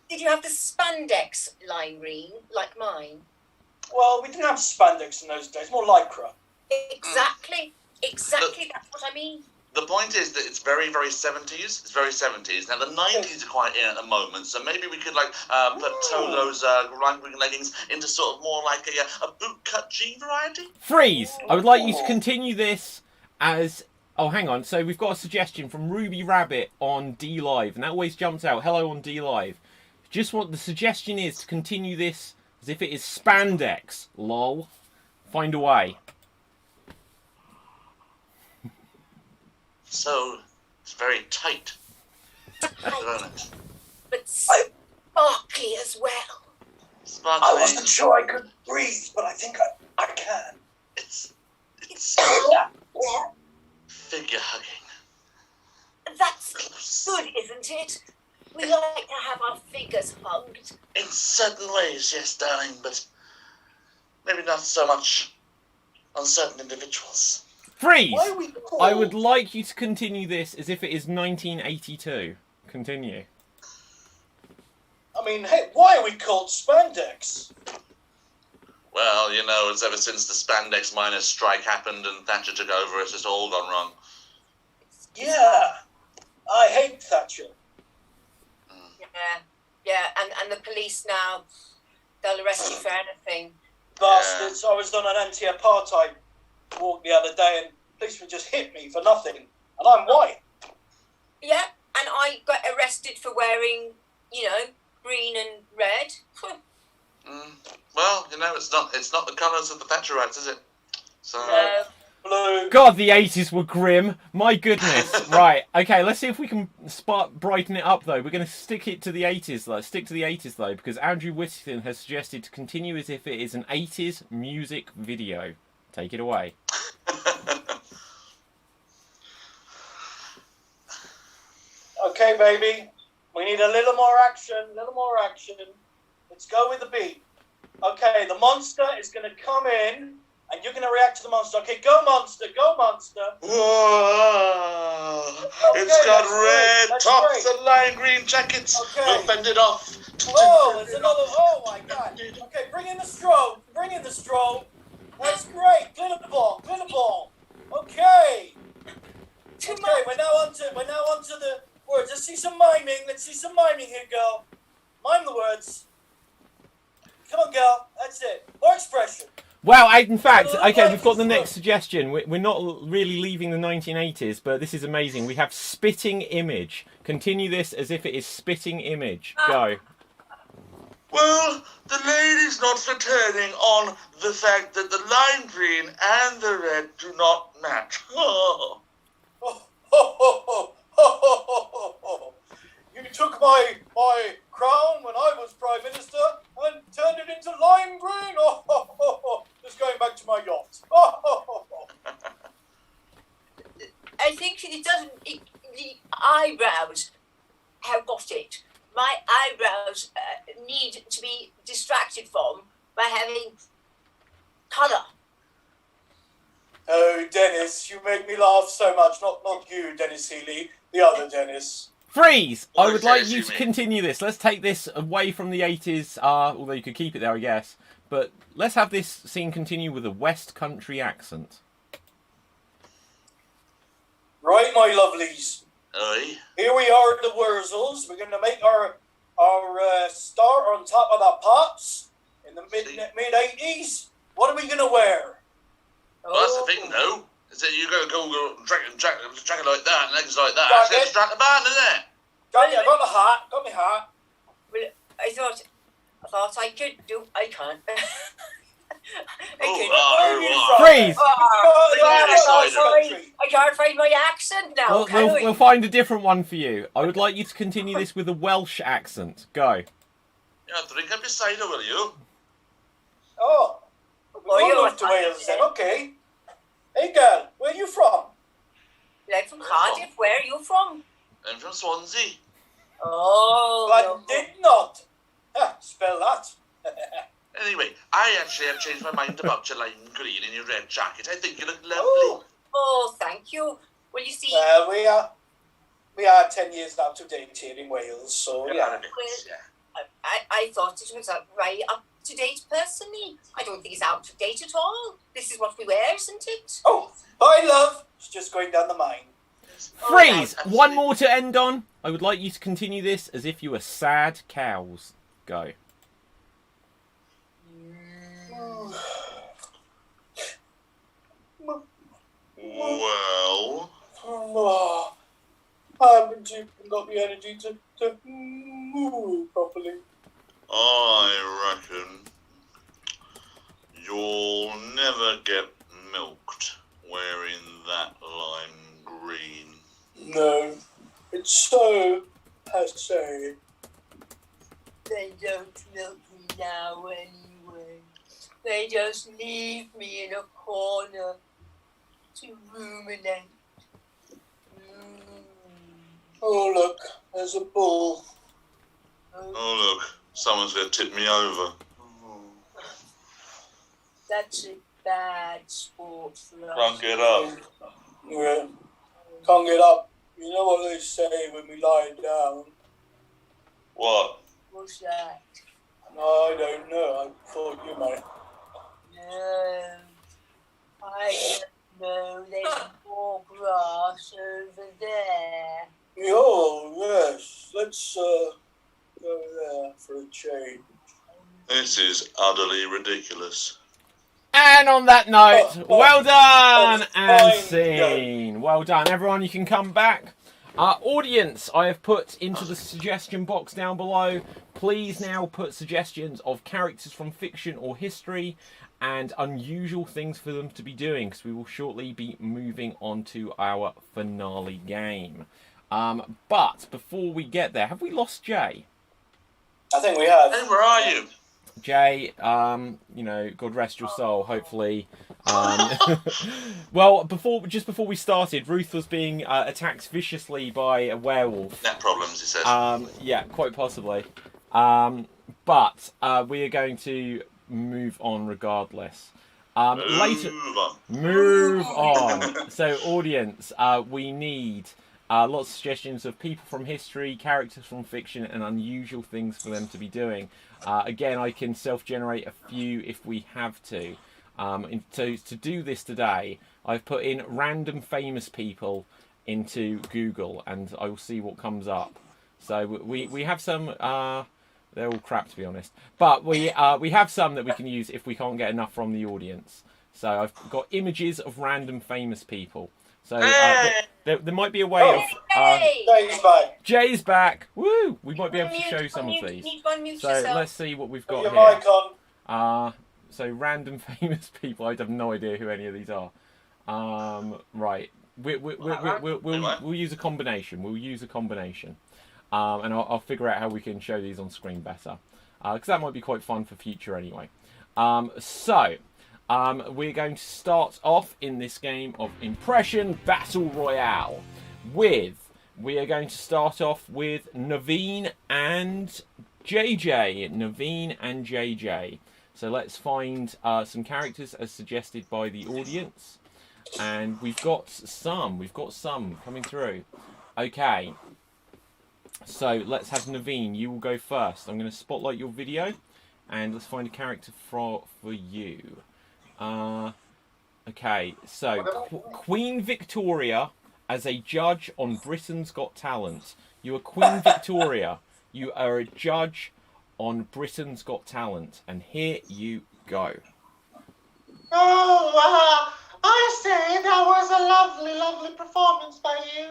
did you have the spandex lime green like mine? Well, we didn't have spandex in those days, more lycra. Exactly. Exactly. That's what I mean. The point is that it's very, very 70s. It's very 70s. Now, the 90s are quite in at the moment, so maybe we could, plateau those lime green leggings into sort of more like a bootcut jean variety. Freeze! I would like you to continue this as... Oh, hang on. So we've got a suggestion from Ruby Rabbit on D Live, and that always jumps out. Hello on D Live. Just what the suggestion is to continue this as if it is spandex. Lol. Find a way. So, it's very tight. Tight. But sparkly as well. Sparkly. I wasn't sure I could breathe, but I think I can. It's Yeah. figure hugging. That's good, isn't it? We like to have our figures hugged. In certain ways, yes, darling, but maybe not so much on certain individuals. Freeze! Why are we called... I would like you to continue this as if it is 1982. Continue. I mean, hey, why are we called spandex? Well, you know, it's ever since the spandex miners strike happened and Thatcher took over, it's just all gone wrong. Yeah. I hate Thatcher. Yeah, and the police now, they'll arrest you for anything. Bastards. I was on an anti-apartheid walk the other day and policemen just hit me for nothing. And I'm white. Yeah, and I got arrested for wearing, green and red. Well, it's not the colours of the Thatcherites, is it? So. Blue. God, the 80s were grim. My goodness. Right. Okay, let's see if we can brighten it up, though. We're going to stick to the 80s, though, because Andrew Whittington has suggested to continue as if it is an 80s music video. Take it away. Okay, baby. We need a little more action. Let's go with the beat. Okay, the monster is going to come in, and you're going to react to the monster. Okay, go monster. Whoa. Okay, It's got that's red great, that's tops great. and lime green jackets. Okay. We'll fend it off. Whoa, there's another. Oh my god. Okay, bring in the strobe. That's great. Glitter ball. Okay. Okay, we're now on to the words. Let's see some miming. Here, girl. Mime the words. Come on, girl. That's it. More expression. Wow, in fact, okay, we've got the next suggestion. We're not really leaving the 1980s, but this is amazing. We have spitting image. Continue this as if it is spitting image. Go. Well, the lady's not returning on the fact that the lime green and the red do not match. Oh. You took my crown when I was Prime Minister and turned it into lime green. Just going back to my yacht. I think it doesn't. The eyebrows have got it. My eyebrows need to be distracted from by having colour. Oh, Dennis, you make me laugh so much. Not you, Dennis Healy. The other Dennis. Freeze! I would Okay, like you to Jimmy. continue this. Let's take this away from the 80s, although you could keep it there, I guess. But let's have this scene continue with a West Country accent. Right, my lovelies. Aye. Here we are at the Wurzels. We're going to make our start on top of the pops in the mid 80s. What are we going to wear? Well, that's the thing, though. Is that you're going to go drag it like that and legs like that. Drag That's it. to drag the band, isn't it? Johnny, I got the hat. Got my hat. Well, I thought I could do. I can't. Freeze! I can't find my accent now. Well, can we'll find a different one for you. I would like you to continue this with a Welsh accent. Go. Yeah, drink up your cider, will you? Oh, we're you're going off to fine, Wales then. then. Okay. Hey, girl, where are you from? I'm from Cardiff. Where are you from? I'm from Swansea. Oh. I no. did not. Spell that. Anyway, I actually have changed my mind about your lime green and your red jacket. I think you look lovely. Oh, thank you. Well, you see, Well, we are 10 years out of date here in Wales, so yeah. I thought it was right up to date personally. I don't think it's out of date at all. This is what we wear, isn't it? Oh, bye, love. It's just going down the mine. Freeze! One more to end on. I would like you to continue this as if you were sad cows. Go. Well, Oh, I haven't even got the energy to move properly. I reckon you'll never get milked wearing that lime green. No, it's so passé. They don't milk me now anyway. They just leave me in a corner to ruminate. Oh, look, there's a bull. Oh, look, someone's going to tip me over. That's a bad sport for us. Can't get up. Yeah, can't get up. You know what they say when we lie down? What? What's that? No, I don't know. I thought you might. No, I don't know. There's more grass over there. Oh, This is utterly ridiculous. And on that note, well done and fine, scene. Well done, everyone. You can come back. Audience, I have put into the suggestion box down below. Please now put suggestions of characters from fiction or history and unusual things for them to be doing, because we will shortly be moving on to our finale game. But before we get there, have we lost Jay? I think we have. Hey, where are you? Jay, you know, God rest your soul, hopefully. Well, just before we started, Ruth was being attacked viciously by a werewolf. Net problems, he says. Yeah, quite possibly. But we are going to move on regardless. Later, move on. So, audience, we need lots of suggestions of people from history, characters from fiction, and unusual things for them to be doing. Again, I can self-generate a few if we have to. To do this today, I've put in random famous people into Google, and I will see what comes up. So we have some. They're all crap, to be honest. But we have some that we can use if we can't get enough from the audience. So I've got images of random famous people. So there might be a way of... Jay's back. Jay's back! Woo! We might be able to show some of these. So let's see what we've got Your here. mic on. So random famous people. I have no idea who any of these are. Right. We'll use a combination. We'll use a combination. And I'll figure out how we can show these on screen better. Because that might be quite fun for future anyway. We're going to start off in this game of Impression Battle Royale we are going to start off with Naveen and JJ. Naveen and JJ. So let's find some characters as suggested by the audience. And we've got some coming through. Okay. So let's have Naveen. You will go first. I'm going to spotlight your video. And let's find a character for you. Okay, so Queen Victoria as a judge on Britain's Got Talent. You are Queen Victoria. You are a judge on Britain's Got Talent. And here you go. Oh, I say that was a lovely, lovely performance by you.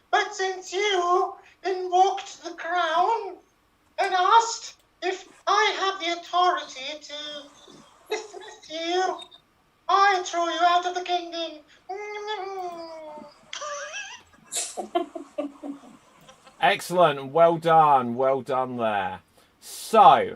But since you invoked the crown and asked if I have the authority to dismiss you, I throw you out of the kingdom. Excellent. Well done there. So,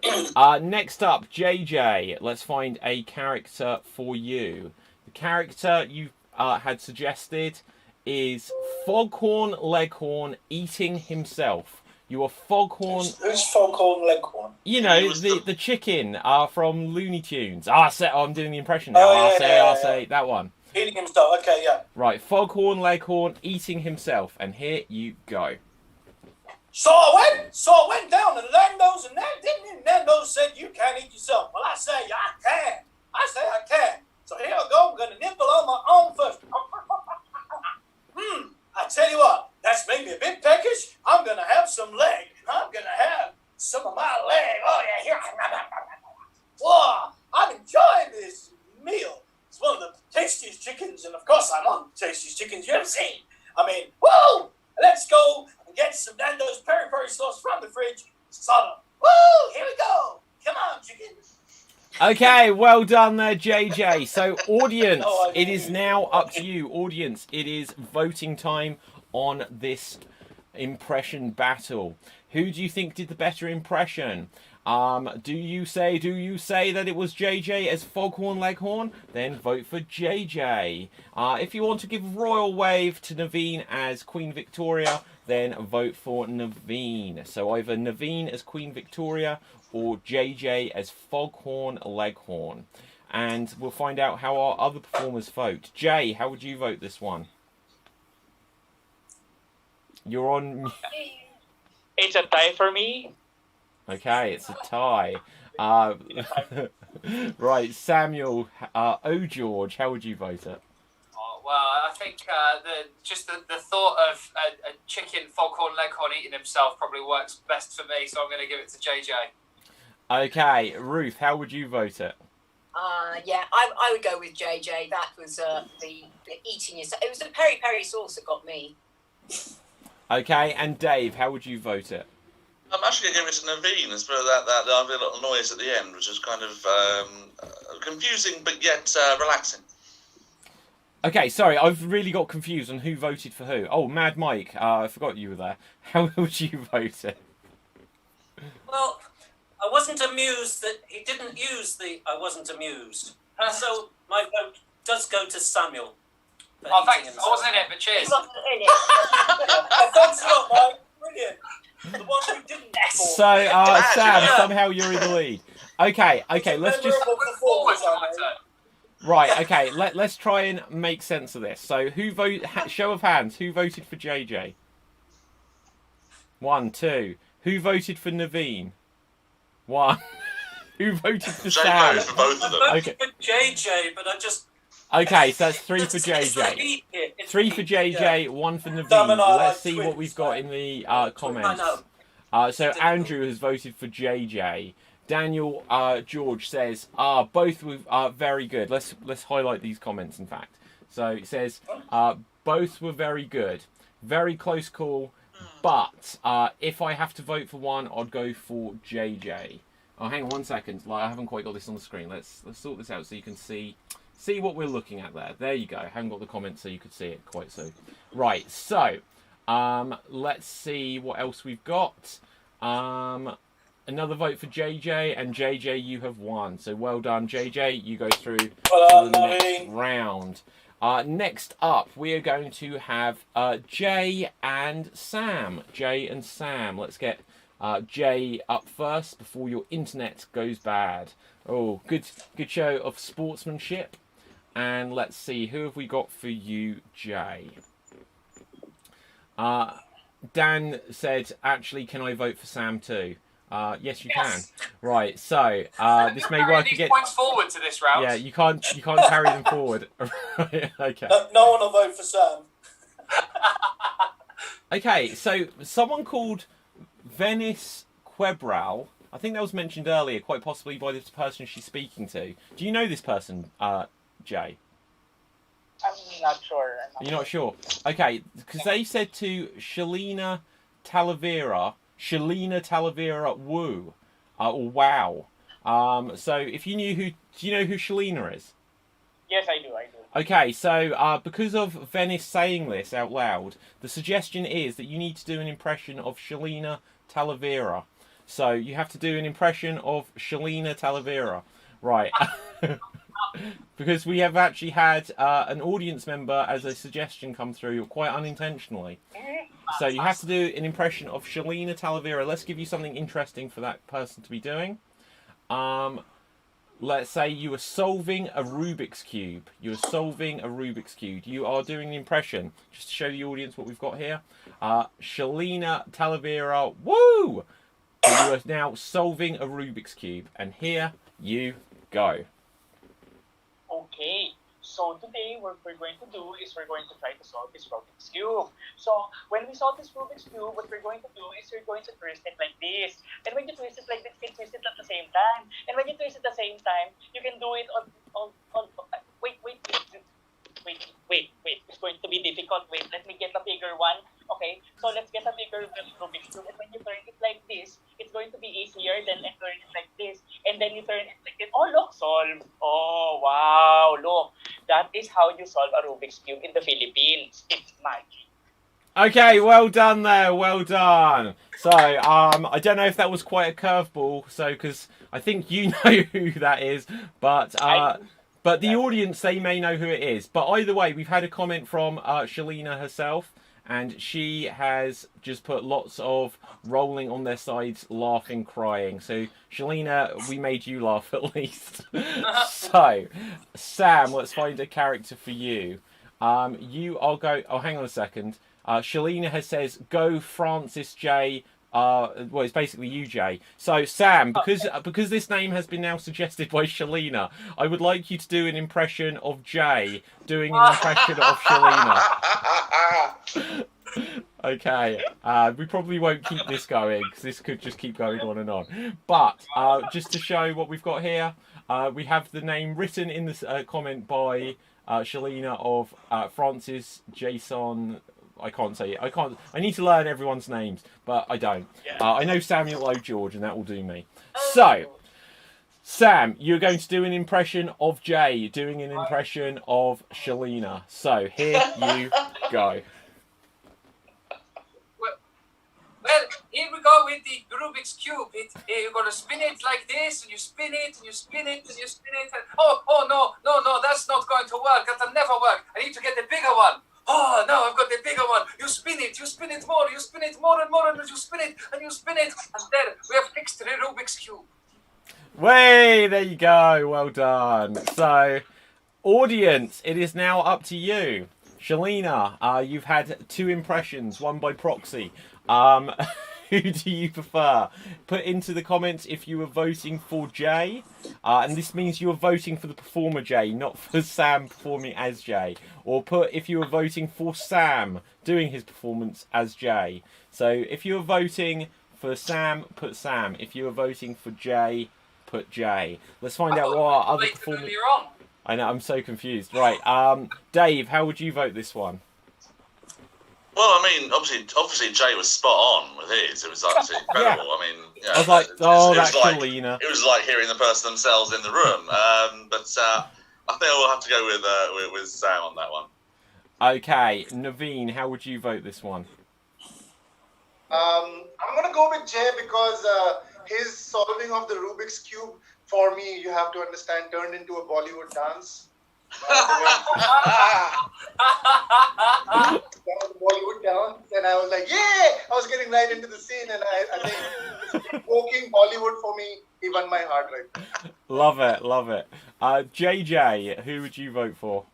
next up, JJ. Let's find a character for you. The character you had suggested is Foghorn Leghorn eating himself. You are Foghorn... Who's Foghorn Leghorn? You know, the chicken from Looney Tunes. I'm doing the impression now. I'll say that one. Eating himself, okay, yeah. Right, Foghorn Leghorn eating himself. And here you go. So I went down to Nando's, and Nando's said you can't eat yourself. Well, I say I can. I can. So here I go. I'm going to nibble on my own first. I tell you what, that's made me a bit peckish. I'm going to have some leg. I'm going to have some of my leg. Oh, yeah, here. Whoa, I'm enjoying this meal. It's one of the tastiest chickens, and of course I'm on the tastiest chickens you ever seen. I mean, whoa, let's go and get some Nando's peri-peri sauce from the fridge. Sodom. Woo, here we go. Come on, chickens. Okay, well done there, JJ. So, audience, it is now up to you. Audience, it is voting time on this impression battle. Who do you think did the better impression? Do you say that it was JJ as Foghorn Leghorn? Then vote for JJ. If you want to give royal wave to Naveen as Queen Victoria, then vote for Naveen. So either Naveen as Queen Victoria or JJ as Foghorn Leghorn. And we'll find out how our other performers vote. Jay, how would you vote this one? You're on... It's a tie for me. Okay, it's a tie. Right, Samuel, George, how would you vote it? Oh, well, I think the thought of a chicken Foghorn Leghorn eating himself probably works best for me, so I'm going to give it to JJ. Okay, Ruth, how would you vote it? Yeah, I would go with JJ. That was the eating yourself. It was the peri peri sauce that got me. Okay, and Dave, how would you vote it? I'm actually going to give it to Naveen as per that lovely little noise at the end, which is kind of confusing but yet relaxing. Okay, sorry, I've really got confused on who voted for who. Oh, Mad Mike, I forgot you were there. How would you vote it? Well, I wasn't amused that he didn't use the "I wasn't amused," so my vote does go to Samuel. Oh, thanks. I wasn't in it, but He cheers. wasn't in it. Thanks a lot, Mike. Brilliant. The one who didn't. So, Sam, somehow you're in the lead. Okay, let's just... Forward on my turn. Right, okay, let's try and make sense of this. So, show of hands, who voted for JJ? 1, 2. Who voted for Naveen? 1. Who voted for Jay Sam? voted for both of them. I voted for JJ, but I just... Okay, so that's 3 for It's JJ. the heat here. It's 3 the for heat, JJ, yeah. 1 for Naveen. Sam and I Let's are see what twins, we've got in the comments. I know. So Andrew has voted for JJ. Daniel George says, both were very good. Let's highlight these comments, in fact. So it says, both were very good. Very close call. But if I have to vote for one, I'd go for JJ. Oh, hang on 1 second. I haven't quite got this on the screen. Let's sort this out so you can see what we're looking at there. There you go. I haven't got the comments so you could see it quite so. Right, so let's see what else we've got. Another vote for JJ, and JJ, you have won. So well done, JJ. You go through to the next round. Next up, we are going to have Jay and Sam. Jay and Sam. Let's get Jay up first before your internet goes bad. Oh, good show of sportsmanship. And let's see, who have we got for you, Jay? Dan said, actually, can I vote for Sam too? Yes, you can. Right, so this may work again. Points forward to this round. Yeah, you can't carry them forward. Right, okay. No one will vote for Sam. Okay, so someone called Venice Quebral, I think that was mentioned earlier, quite possibly by this person she's speaking to. Do you know this person, Jay? I'm not sure. You're not sure? Okay, because they said to Shalina Talavera, woo, or wow. So if you knew do you know who Shalina is? Yes, I do. Okay, so because of Venice saying this out loud, the suggestion is that you need to do an impression of Shalina Talavera. So you have to do an impression of Shalina Talavera. Right. Because we have actually had an audience member as a suggestion come through quite unintentionally. So you have to do an impression of Shalina Talavera. Let's give you something interesting for that person to be doing. Let's say you are solving a Rubik's Cube. You are doing an impression. Just to show the audience what we've got here. Shalina Talavera, woo! So you are now solving a Rubik's Cube. And here you go. Okay, so today what we're going to do is we're going to try to solve this Rubik's Cube. So when we solve this Rubik's Cube, what we're going to do is we're going to twist it like this. And when you twist it like this, you can twist it at the same time. And when you twist it at the same time, you can do it on wait. It's going to be difficult. Wait, let me get a bigger one. Okay, so let's get a bigger Rubik's Cube. And when you turn it like this, it's going to be easier than turn it like this. And then you turn it like this. Oh, look, solve. Oh, wow, look. That is how you solve a Rubik's Cube in the Philippines. It's magic. Okay, well done there, well done. So, I don't know if that was quite a curveball, so, because I think you know who that is, but the audience, they may know who it is. But either way, we've had a comment from Shalina herself, and she has just put lots of rolling on their sides, laughing, crying. So, Shalina, we made you laugh at least. So, Sam, let's find a character for you. You are go. Oh, hang on a second. Shalina says, go Francis J. Well, it's basically you, Jay. So, Sam, because this name has been now suggested by Shalina, I would like you to do an impression of Jay doing an impression of Shalina. Okay, we probably won't keep this going because this could just keep going on and on. But just to show what we've got here, we have the name written in this comment by Shalina of Francis Jason. I can't say it. I need to learn everyone's names, but I don't. I know Samuel O. George, and that will do me. So, Sam, you're going to do an impression of Jay, doing an impression of Shalina. So here you go. Well, here we go with the Rubik's Cube. You're going to spin it like this, and you spin it, and you spin it, and you spin it. And, no, that's not going to work. That'll never work. I need to get the bigger one. Oh, no, I've got the bigger one. You spin it more, you spin it more and more, and you spin it, and you spin it. And there, we have fixed the Rubik's Cube. Way, there you go. Well done. So, audience, it is now up to you. Shalina, you've had 2 impressions, one by proxy. Who do you prefer? Put into the comments if you were voting for Jay. And this means you are voting for the performer Jay, not for Sam performing as Jay. Or put if you were voting for Sam doing his performance as Jay. So if you were voting for Sam, put Sam. If you were voting for Jay, put Jay. Let's find out what our other performers... I know, I'm so confused. Right, Dave, how would you vote this one? Well, I mean, obviously, Jay was spot on with his. It was absolutely incredible. Yeah. I mean, yeah, I was like, that's Shalina. It was like hearing the person themselves in the room. But I think we'll have to go with Sam on that one. Okay, Naveen, how would you vote this one? I'm going to go with Jay because his solving of the Rubik's Cube, for me, you have to understand, turned into a Bollywood dance. That was a Bollywood dance, and I was like, yeah! I was getting right into the scene, and I think evoking Bollywood for me, he won my heart right now. Love it, love it. JJ, who would you vote for?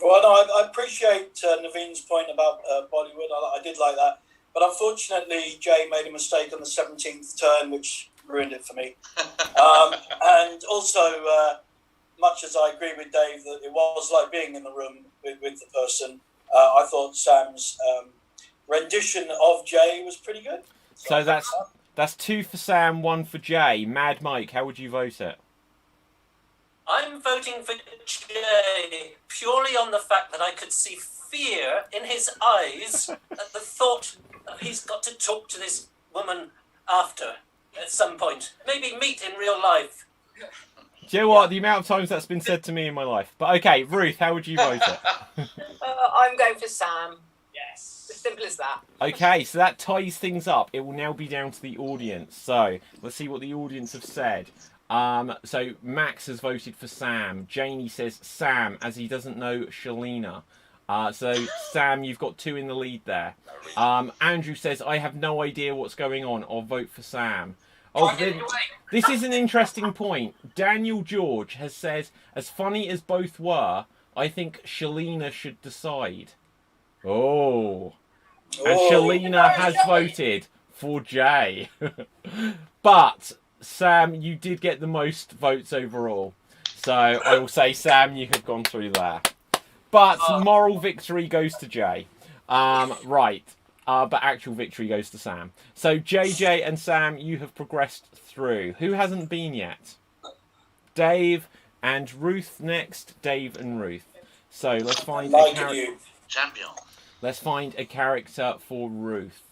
Well, no, I appreciate Naveen's point about Bollywood. I did like that. But unfortunately, Jay made a mistake on the 17th turn, which ruined it for me. And also, much as I agree with Dave that it was like being in the room with the person, I thought Sam's rendition of Jay was pretty good. So that's 2 for Sam, 1 for Jay. Mad Mike, how would you vote it? I'm voting for Jay purely on the fact that I could see fear in his eyes at the thought that he's got to talk to this woman after at some point. Maybe meet in real life. Do you know what? The amount of times that's been said to me in my life. But okay, Ruth, how would you vote it? I'm going for Sam. Yes. As simple as that. Okay, so that ties things up. It will now be down to the audience. So let's see what the audience have said. So Max has voted for Sam. Janie says Sam, as he doesn't know Shalina. So Sam, you've got 2 in the lead there. Andrew says, I have no idea what's going on. I'll vote for Sam. Oh, this is an interesting point. Daniel George has said, as funny as both were, I think Shalina should decide. Oh. And Shalina has voted for Jay. But, Sam, you did get the most votes overall. So, I will say, Sam, you have gone through there. But moral victory goes to Jay. Right. But actual victory goes to Sam. So JJ and Sam, you have progressed through. Who hasn't been yet? Dave and Ruth next. Dave and Ruth. So let's find a character. Champion. Let's find a character for Ruth.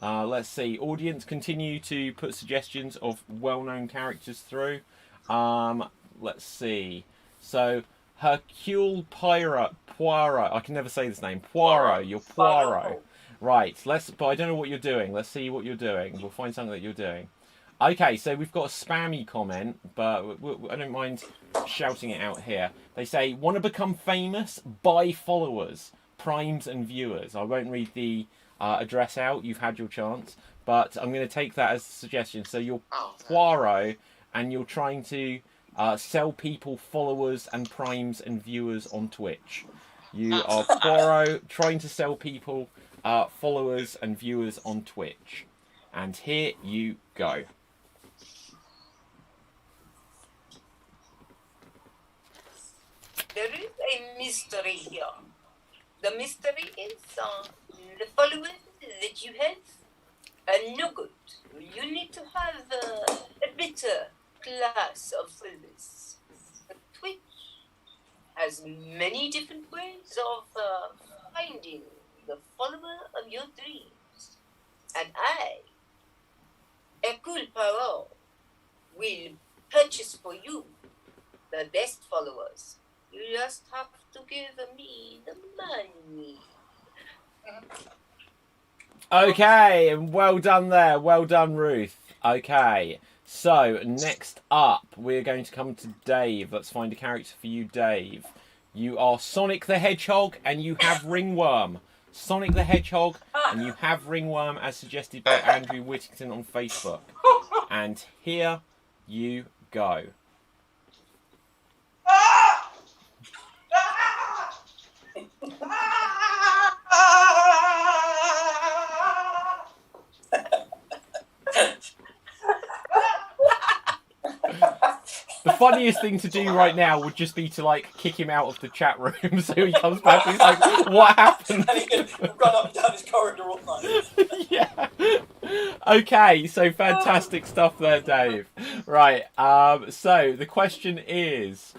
Let's see. Audience, continue to put suggestions of well-known characters through. Let's see. So Hercule Poirot. I can never say this name. Poirot. You're Poirot. Right, but I don't know what you're doing. Let's see what you're doing. We'll find something that you're doing. Okay, so we've got a spammy comment, but I don't mind shouting it out here. They say, want to become famous? Buy followers, primes and viewers. I won't read the address out. You've had your chance. But I'm going to take that as a suggestion. So you're Poirot, and you're trying to sell people followers and primes and viewers on Twitch. You are Poirot trying to sell people followers and viewers on Twitch. And here you go. There is a mystery here. The mystery is the followers, that you have are no good. You need to have a better class of followers. Twitch has many different ways of finding the follower of your dreams. And I, Hercule Poirot, will purchase for you the best followers. You just have to give me the money. Okay, and well done there. Well done, Ruth. Okay, so next up, we're going to come to Dave. Let's find a character for you, Dave. You are Sonic the Hedgehog, and you have Ringworm. Sonic the Hedgehog, and you have Ringworm, as suggested by Andrew Whittington on Facebook. And here you go. The funniest thing to do right now would just be to like kick him out of the chat room so he comes back and he's like, what happened? And he can run up and down his corridor all night. Yeah. Okay, so fantastic stuff there, Dave. Right, so the question is,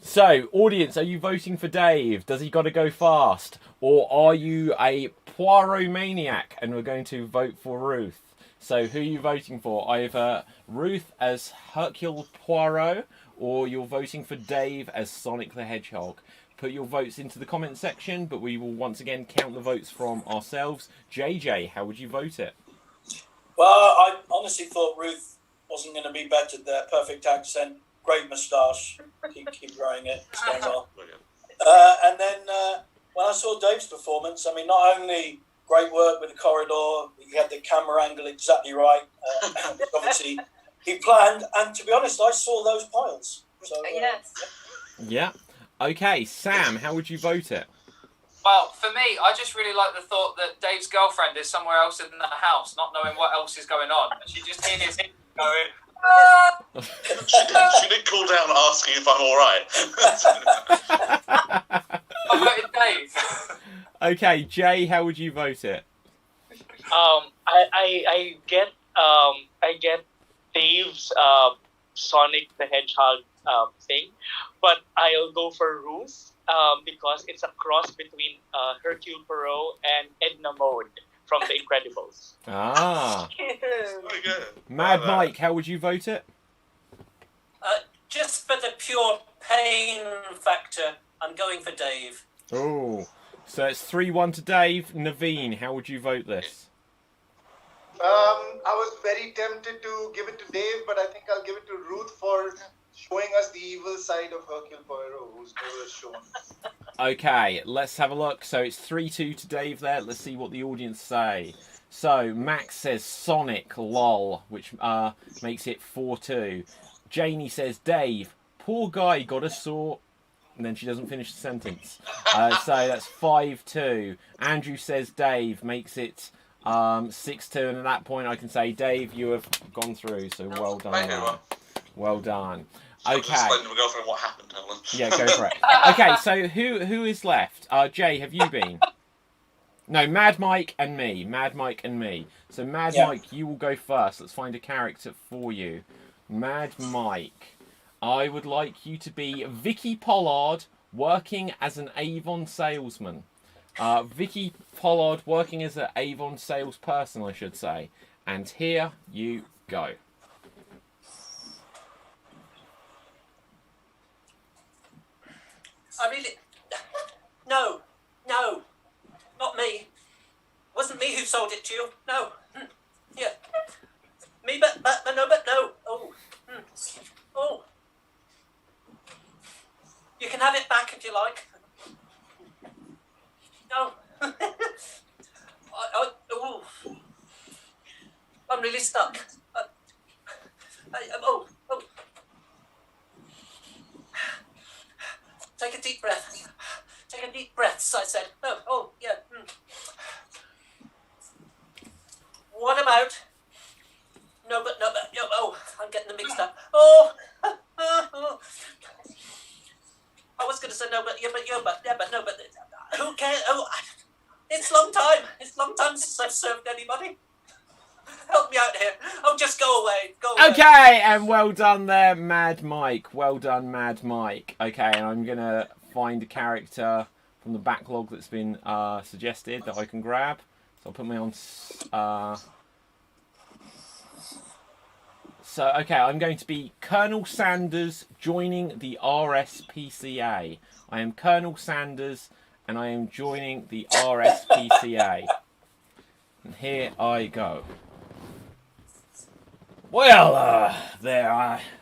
so audience, are you voting for Dave? Does he got to go fast? Or are you a Poirot maniac and we're going to vote for Ruth? So who are you voting for? Either Ruth as Hercule Poirot or you're voting for Dave as Sonic the Hedgehog. Put your votes into the comment section, but we will once again count the votes from ourselves. JJ, how would you vote it? Well, I honestly thought Ruth wasn't going to be better there. Perfect accent, great moustache. Keep growing it. Stays on. And then when I saw Dave's performance, I mean, not only great work with the corridor, he had the camera angle exactly right. Obviously, he planned, and to be honest, I saw those piles. So, Yes. Yeah. Okay, Sam, how would you vote it? Well, for me, I just really like the thought that Dave's girlfriend is somewhere else in the house, not knowing what else is going on. And she just hears him going, ah! She did call down asking if I'm all right. I voted Dave. Okay, Jay, how would you vote it? I get Dave's Sonic the Hedgehog thing, but I'll go for Ruth because it's a cross between Hercule Poirot and Edna Mode from The Incredibles. Ah. Very good. Mad Mike, how would you vote it? Just for the pure pain factor, I'm going for Dave. Oh. So it's 3-1 to Dave. Naveen, how would you vote this? I was very tempted to give it to Dave, but I think I'll give it to Ruth for showing us the evil side of Hercule Poirot, who's never shown. Okay, let's have a look. So it's 3-2 to Dave there. Let's see what the audience say. So Max says Sonic, lol, which makes it 4-2. Janie says Dave, poor guy got a sore... And then she doesn't finish the sentence. So that's 5-2. Andrew says Dave, makes it 6-2. And at that point I can say, Dave, you have gone through. So well done. Thank you. Well done. I'll Okay. just explain to my girlfriend what happened, Helen. Yeah, go for it. Okay, so who is left? Jay, have you been? No, Mad Mike and me. Mad Mike and me. So Mad Mike, you will go first. Let's find a character for you. Mad Mike. I would like you to be Vicky Pollard working as an Avon salesman. Vicky Pollard working as an Avon salesperson, I should say. And here you go. I really... No, not me. Wasn't me who sold it to you. No. Yeah. Me, but no. Oh. Oh. You can have it back if you like. No. I'm really stuck. Oh. Take a deep breath. Take a deep breath, I said. No. Oh, yeah. What about... No, but... Oh, I'm getting them mixed up. Oh. I was going to say no, but no, but who cares? Oh, It's long time. It's long time since I've served anybody. Help me out here. Oh, just go away. Go away. Okay, and well done there, Mad Mike. Well done, Mad Mike. Okay, and I'm going to find a character from the backlog that's been suggested that I can grab. So I'll put me on... So, okay, I'm going to be Colonel Sanders joining the RSPCA. I am Colonel Sanders, and I am joining the RSPCA. And here I go. Well,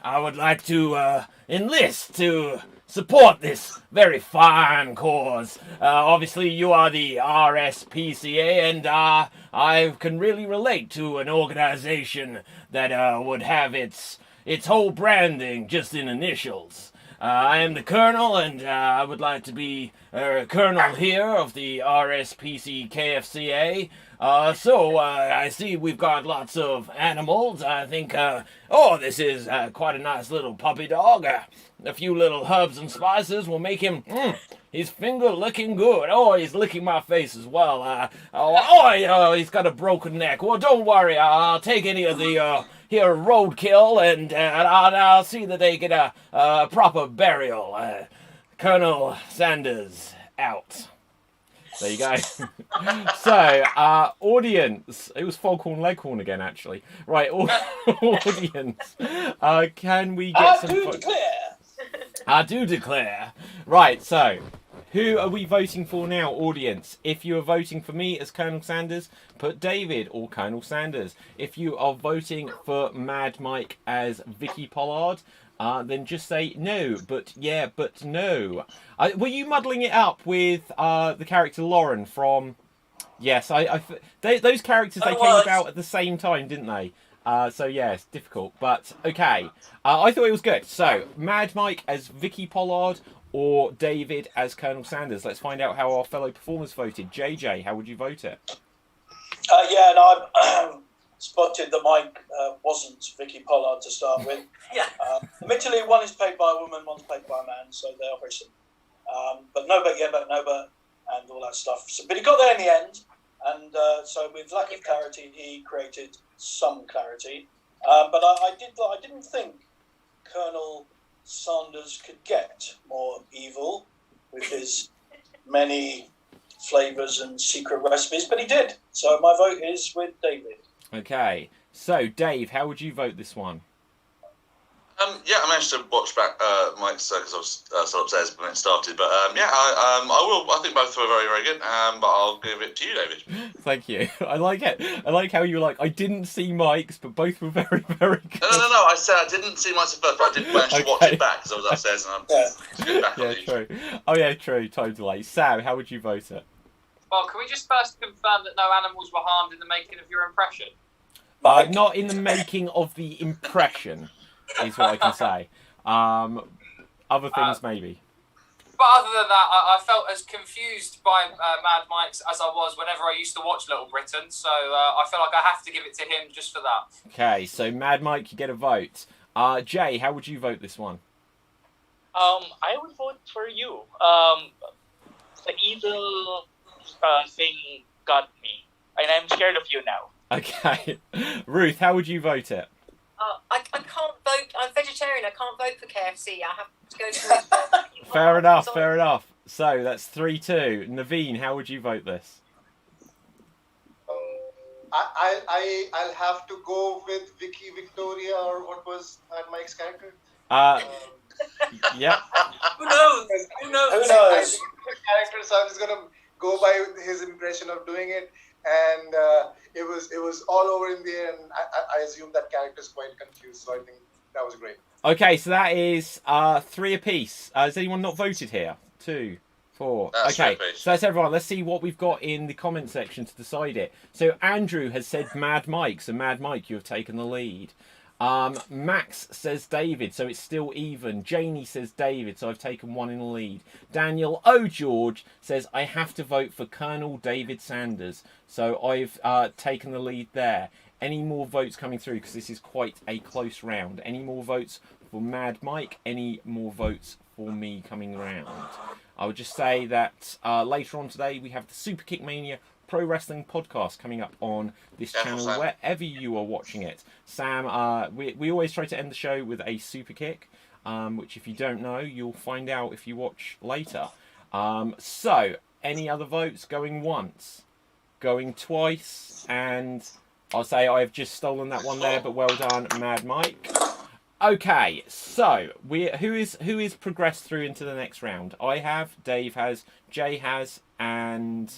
I would like to enlist to support this very fine cause. Obviously, you are the RSPCA, and I can really relate to an organization that would have its whole branding just in initials. I am the Colonel, and I would like to be Colonel here of the RSPC KFCA. So I see we've got lots of animals. I think, this is quite a nice little puppy dog. A few little herbs and spices will make him, his finger looking good. Oh, he's licking my face as well. He's got a broken neck. Well, don't worry, I'll take any of the here roadkill, and I'll see that they get a proper burial. Colonel Sanders out. There you go. So, audience. It was Foghorn Leghorn again, actually. Right, audience. Can we get some... I do declare. Right, so, who are we voting for now, audience? If you are voting for me as Colonel Sanders, put David or Colonel Sanders. If you are voting for Mad Mike as Vicky Pollard, then just say no, but yeah, but no. Were you muddling it up with the character Lauren from... Yes, those characters, they came about at the same time, didn't they? So yeah, it's difficult, but okay. I thought it was good. So, Mad Mike as Vicky Pollard or David as Colonel Sanders. Let's find out how our fellow performers voted. JJ, how would you vote it? I spotted that Mike wasn't Vicky Pollard to start with. Yeah. Admittedly, one is played by a woman, one's played by a man, so they are very similar. But no, but yeah, but no, but, and all that stuff. So, but he got there in the end, and so with lack of clarity, he created some clarity. But I didn't think Colonel Sanders could get more evil with his many flavours and secret recipes, but he did. So my vote is with David. Okay, so Dave, how would you vote this one? I managed to watch back Mike's because I was still upstairs when it started. But I will. I think both were very, very good. But I'll give it to you, David. Thank you. I like it. I like how you were like, I didn't see Mike's, but both were very, very good. No. I said I didn't see Mike's first, but I did manage to watch it back because I was upstairs and I'm back on true. Oh yeah, true. Totally. Sam, how would you vote it? Well, can we just first confirm that no animals were harmed in the making of your impression? Not in the making of the impression, is what I can say. Other things, maybe. But other than that, I felt as confused by Mad Mike's as I was whenever I used to watch Little Britain, so I feel like I have to give it to him just for that. Okay, so Mad Mike, you get a vote. Jay, how would you vote this one? I would vote for you. The evil thing got me, and I'm scared of you now. Okay. Ruth, how would you vote it? I can't vote. I'm vegetarian. I can't vote for KFC. I have to go to... Fair enough. So, that's 3-2. Naveen, how would you vote this? I'll have to go with Vicky Victoria, or what was Mike's character? Yeah. Who knows? I character, so I'm just gonna go by his impression of doing it, and it was all over in the end. I assume that character is quite confused, so I think that was great. Okay, so that is 3 apiece. Has anyone not voted here? 2, 4. Okay, so that's everyone. Let's see what we've got in the comment section to decide it. So Andrew has said Mad Mike. So Mad Mike, you have taken the lead. Max says David, so it's still even. Janie says David, so I've taken one in the lead. Daniel George says I have to vote for Colonel David Sanders, so I've taken the lead there. Any more votes coming through, because this is quite a close round? Any more votes for Mad Mike? Any more votes for me coming round? I would just say that later on today we have the Super Kick Mania Pro Wrestling podcast coming up on this channel, Sam. wherever you are watching it. Sam, we always try to end the show with a super kick, which if you don't know, you'll find out if you watch later. So, any other votes? Going once, going twice, and I'll say I've just stolen that one there, but well done, Mad Mike. Okay, so who is progressed through into the next round? I have, Dave has, Jay has, and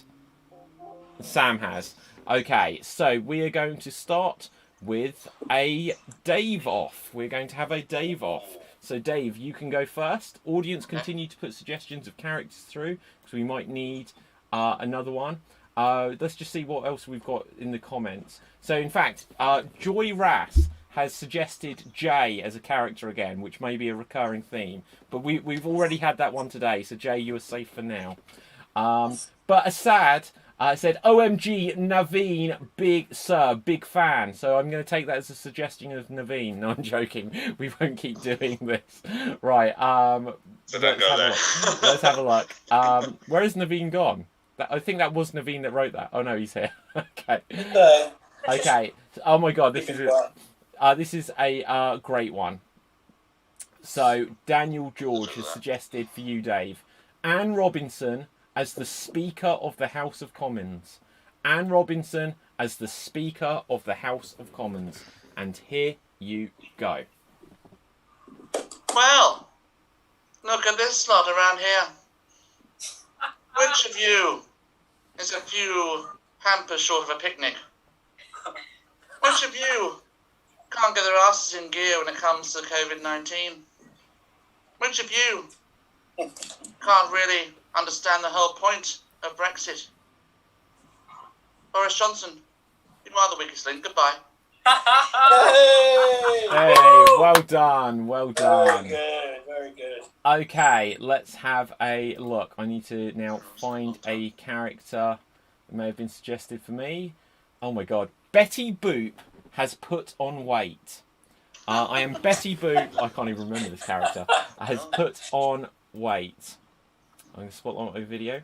Sam has. Okay, so we are going to start with a Dave off. We're going to have a Dave off. So Dave, you can go first. Audience, continue to put suggestions of characters through, because we might need another one. Let's just see what else we've got in the comments. So in fact, Joy Rass has suggested Jay as a character again, which may be a recurring theme. But we've already had that one today, so Jay, you are safe for now. But Assad said, OMG, Naveen, big fan. So I'm going to take that as a suggestion of Naveen. No, I'm joking. We won't keep doing this. Right. So don't go there. Let's have a look. Where is Naveen gone? I think that was Naveen that wrote that. Oh, no, he's here. Okay. Okay. Oh, my God. This is a great one. So Daniel George has suggested for you, Dave, Anne Robinson as the Speaker of the House of Commons. Anne Robinson as the Speaker of the House of Commons. And here you go. Well, look at this lot around here. Which of you is a few hampers short of a picnic? Which of you can't get their asses in gear when it comes to COVID-19? Which of you can't really understand the whole point of Brexit? Boris Johnson, you are the weakest link. Goodbye. Hey, well done, well done. Very good, very good. Okay, let's have a look. I need to now find a character that may have been suggested for me. Oh my God. Betty Boop has put on weight. I am Betty Boop. I can't even remember this character. Has put on weight. I'm going to spotlight my video.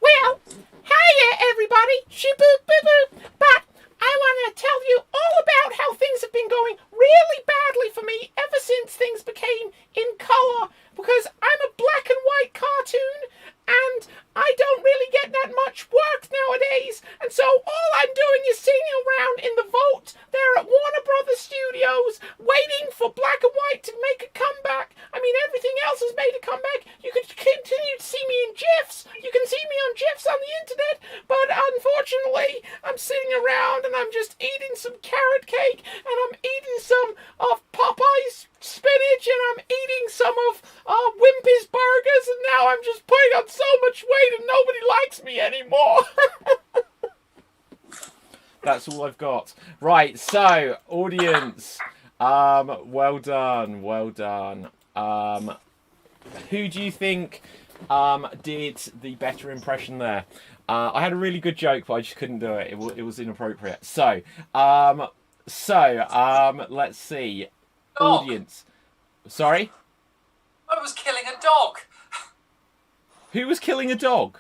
Well, hiya everybody. She-boop, boo-boop. But I want to tell you all about how things have been going really badly for me ever since things became in colour. Because I'm a black and white cartoon and I don't really get that much work nowadays. And so all I'm doing is sitting around in the vault there at Warner Brothers Studios waiting for black and white to make a comeback. I mean, everything else has made a comeback. You can continue to see me in GIFs. You can see me on GIFs on the internet. But unfortunately, I'm sitting around and I'm just eating some carrot cake and I'm eating some of Popeye's spinach and I'm eating some of Wimpy's burgers, and now I'm just putting on so much weight and nobody likes me anymore. That's all I've got. Right, so audience, well done, well done. Who do you think did the better impression there? I had a really good joke, but I just couldn't do it. It was inappropriate. So let's see. Dog. Audience. Sorry? I was killing a dog. Who was killing a dog?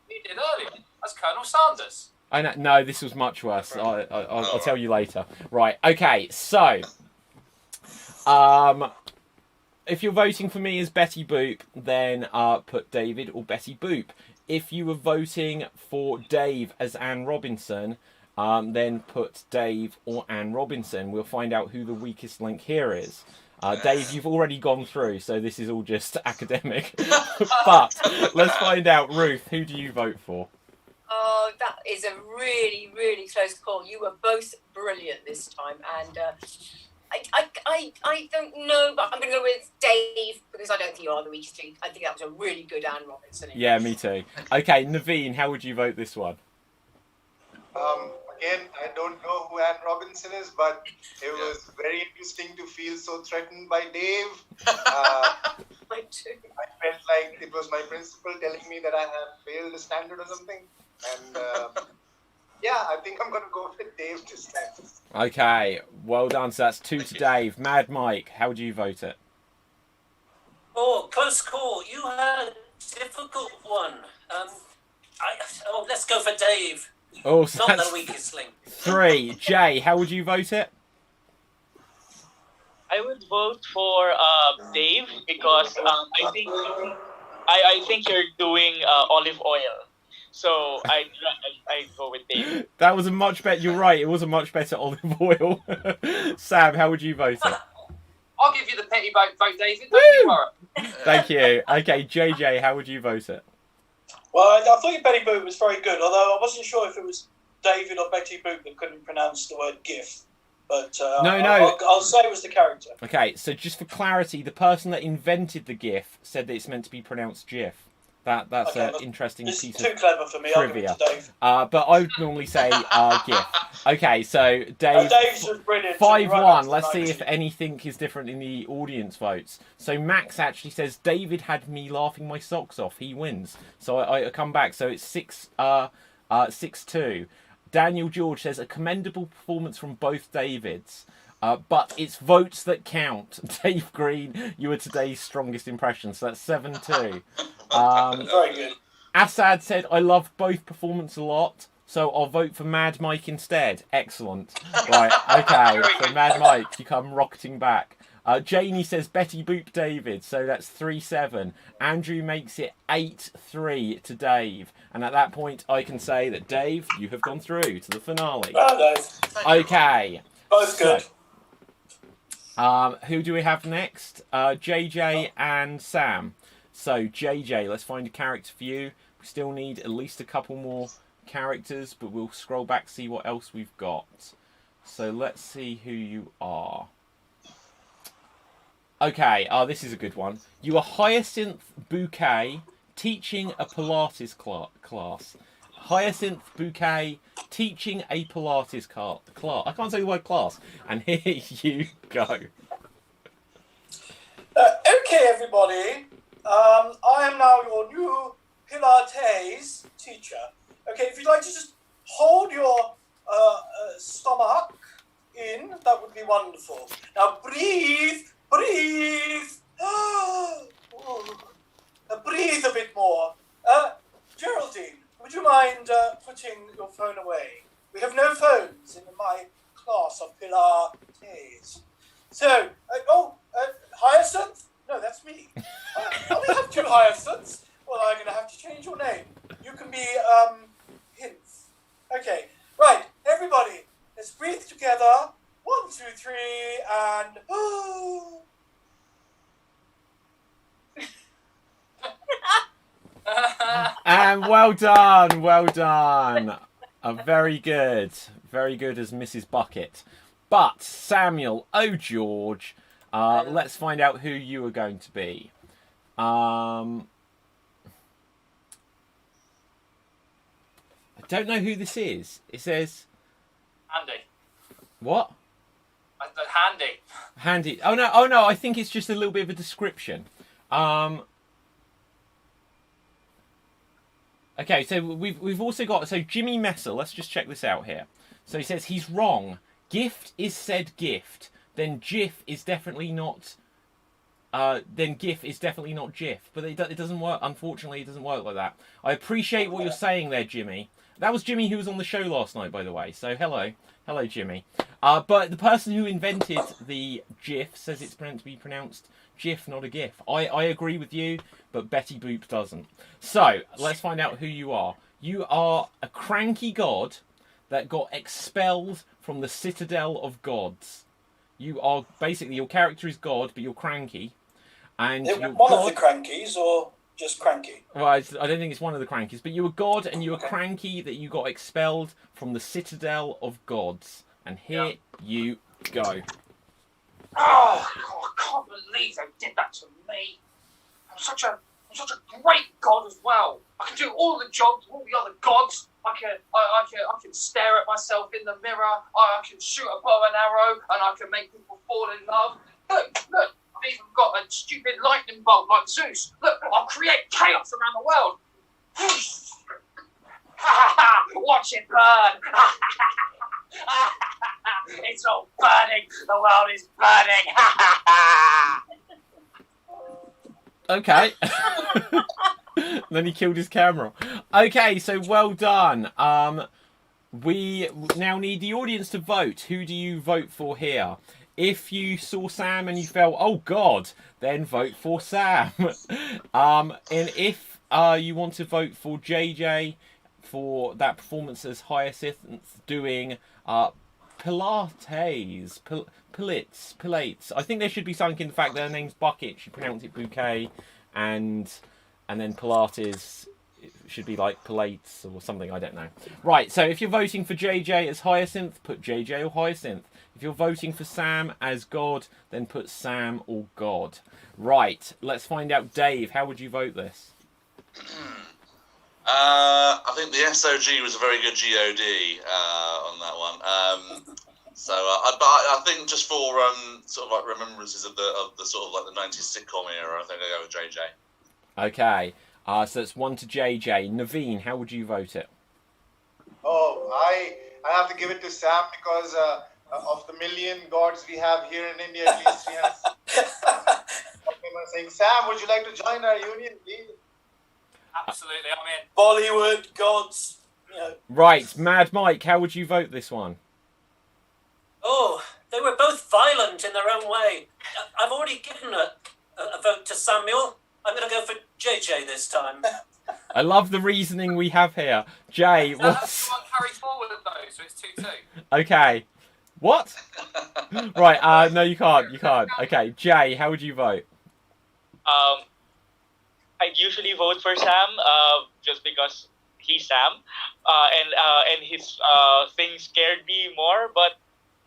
You did earlier. That's Colonel Sanders. I know, no, this was much worse. I'll tell you later. Right, okay, so if you're voting for me as Betty Boop, then put David or Betty Boop. If you were voting for Dave as Anne Robinson, then put Dave or Anne Robinson. We'll find out who the weakest link here is. Dave, you've already gone through, so this is all just academic. But let's find out. Ruth, who do you vote for? Oh, that is a really, really close call. You were both brilliant this time, and I don't know, but I'm going to go with Dave because I don't think you are the weakest link. I think that was a really good Anne Robinson. Yeah, me too. Okay, Naveen, how would you vote this one? Again, I don't know who Anne Robinson is, but it was very interesting to feel so threatened by Dave. I too. I felt like it was my principal telling me that I have failed a standard or something. And Yeah, I think I'm going to go with Dave this time. Okay, well done. So that's 2 to Dave. Mad Mike, how would you vote it? Oh, close call. You had a difficult one. Let's go for Dave. Oh, so Not that's the weakest link. 3. Jay, how would you vote it? I would vote for Dave because I think you're doing olive oil. So I go with Dave. That was a much better. You're right. It was a much better olive oil. Sam, how would you vote it? I'll give you the petty vote, David. Don't you worry. Thank you. Okay, JJ, how would you vote it? Well, I thought your Betty Boop was very good, although I wasn't sure if it was David or Betty Boop that couldn't pronounce the word GIF. But No. I'll say it was the character. Okay, so just for clarity, the person that invented the GIF said that it's meant to be pronounced GIF. That's Okay, an interesting It's piece too of clever for me. I'll give it trivia. to Dave. But I would normally say GIF. Okay, so Dave. Dave's was brilliant. So you're right 5-1. up to Let's see 90. if anything is different in the audience votes. So Max actually says David had me laughing my socks off. He wins. So I come back. So it's 6-2. Daniel George says a commendable performance from both Davids. But it's votes that count. Dave Green, you were today's strongest impression. So that's 7-2. Very good. Assad said, I love both performances a lot, so I'll vote for Mad Mike instead. Excellent. Right, okay, so Mad Mike, you come rocketing back. Janie says, Betty Boop David, so that's 3-7. Andrew makes it 8-3 to Dave. And at that point, I can say that, Dave, you have gone through to the finale. Well, Dave. Okay. Both good. Who do we have next? JJ and Sam. So, JJ, let's find a character for you. We still need at least a couple more characters, but we'll scroll back, see what else we've got. So, let's see who you are. Okay, this is a good one. You are Hyacinth Bouquet, teaching a Pilates class. Hyacinth Bouquet, teaching a Pilates class. I can't say the word class. And here you go. Okay, everybody. I am now your new Pilates teacher. Okay, if you'd like to just hold your stomach in, that would be wonderful. Now breathe. Breathe a bit more. Geraldine, would you mind putting your phone away? We have no phones in my class of Pilates. So, Hyacinth? No, that's me. I only have 2 Hyacinths. Well, I'm going to have to change your name. You can be, Hinth. Okay, right, everybody, let's breathe together. 1, 2, 3, and... And well done. Very good as Mrs. Bucket. But Samuel, George, let's find out who you are going to be. I don't know who this is. It says Handy. what? I said handy. Handy. Oh no, I think it's just a little bit of a description. Okay, so we've also got Jimmy Messer. Let's just check this out here. So he says he's wrong. Gift is said gift. Then GIF is definitely not. Then GIF is definitely not GIF. But it doesn't work. Unfortunately, it doesn't work like that. I appreciate what you're saying there, Jimmy. That was Jimmy who was on the show last night, by the way. So hello, Jimmy. But the person who invented the GIF says it's meant to be pronounced GIF, not a GIF. I agree with you, but Betty Boop doesn't. So let's find out who you are. You are a cranky god that got expelled from the Citadel of Gods. You are basically, your character is God, but you're cranky. And you're one God. of the crankies, or just cranky? Well, I don't think it's one of the crankies, but you were God and you were cranky that you got expelled from the Citadel of Gods. And here you go. Oh, I can't believe they did that to me. I'm such a great god as well. I can do all the jobs of all the other gods. I can stare at myself in the mirror. I can shoot a bow and arrow, and I can make people fall in love. Look! I've even got a stupid lightning bolt like Zeus. Look! I'll create chaos around the world. Watch it burn! It's all burning! The world is burning! Okay. Then he killed his camera. Okay, so well done. We now need the audience to vote. Who do you vote for here? If you saw Sam and you felt, oh God, then vote for Sam. And if you want to vote for JJ for that performance as Hyacinth doing Pilates, Pilates. I think there should be something in the fact that her name's Bucket. She pronounced it bouquet, and then Pilates should be like Pilates or something. I don't know. Right. So if you're voting for JJ as Hyacinth, put JJ or Hyacinth. If you're voting for Sam as God, then put Sam or God. Right. Let's find out. Dave, how would you vote this? I think the SOG was a very good GOD on that one. But I think just for sort of like remembrances of the sort of like the 90s sitcom era, I think I go with JJ. Okay. So that's 1 to JJ. Naveen, how would you vote it? Oh, I have to give it to Sam because of the million gods we have here in India, at least 300. I'm saying, Sam, would you like to join our union, please? Absolutely, I'm in. Bollywood gods. You know. Right, Mad Mike, how would you vote this one? Oh, they were both violent in their own way. I've already given a vote to Samuel. I'm going to go for JJ this time. I love the reasoning we have here. Jay, what's... Carry forward though, so it's 2-2. Okay. What? Right, no, you can't. Okay, Jay, how would you vote? I'd usually vote for Sam, just because he's Sam, and his thing scared me more. But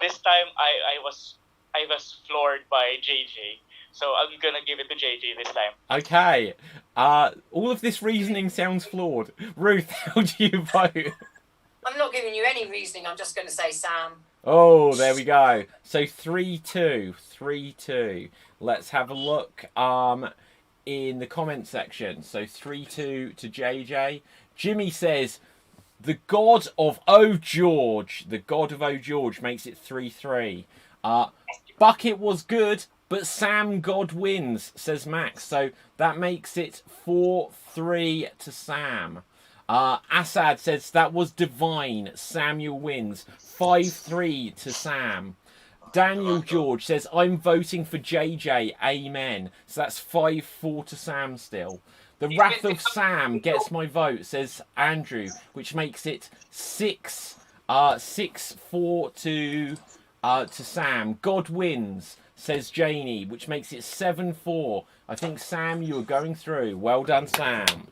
this time, I was floored by JJ, so I'm gonna give it to JJ this time. Okay. All of this reasoning sounds flawed. Ruth, how do you vote? I'm not giving you any reasoning. I'm just going to say Sam. Oh, there we go. So 3-2. 3-2. Let's have a look. In the comment section. So 3-2 to JJ. Jimmy says, the God of O George. The God of O George makes it 3-3. Bucket was good, but Sam God wins, says Max. So that makes it 4-3 to Sam. Assad says, that was divine. Samuel wins. 5-3 to Sam. Daniel George says, I'm voting for JJ. Amen. So that's 5-4 to Sam still. The Wrath of Sam gets my vote, says Andrew, which makes it 6-4 to Sam. God wins, says Janie, which makes it 7-4. I think, Sam, you are going through. Well done, Sam.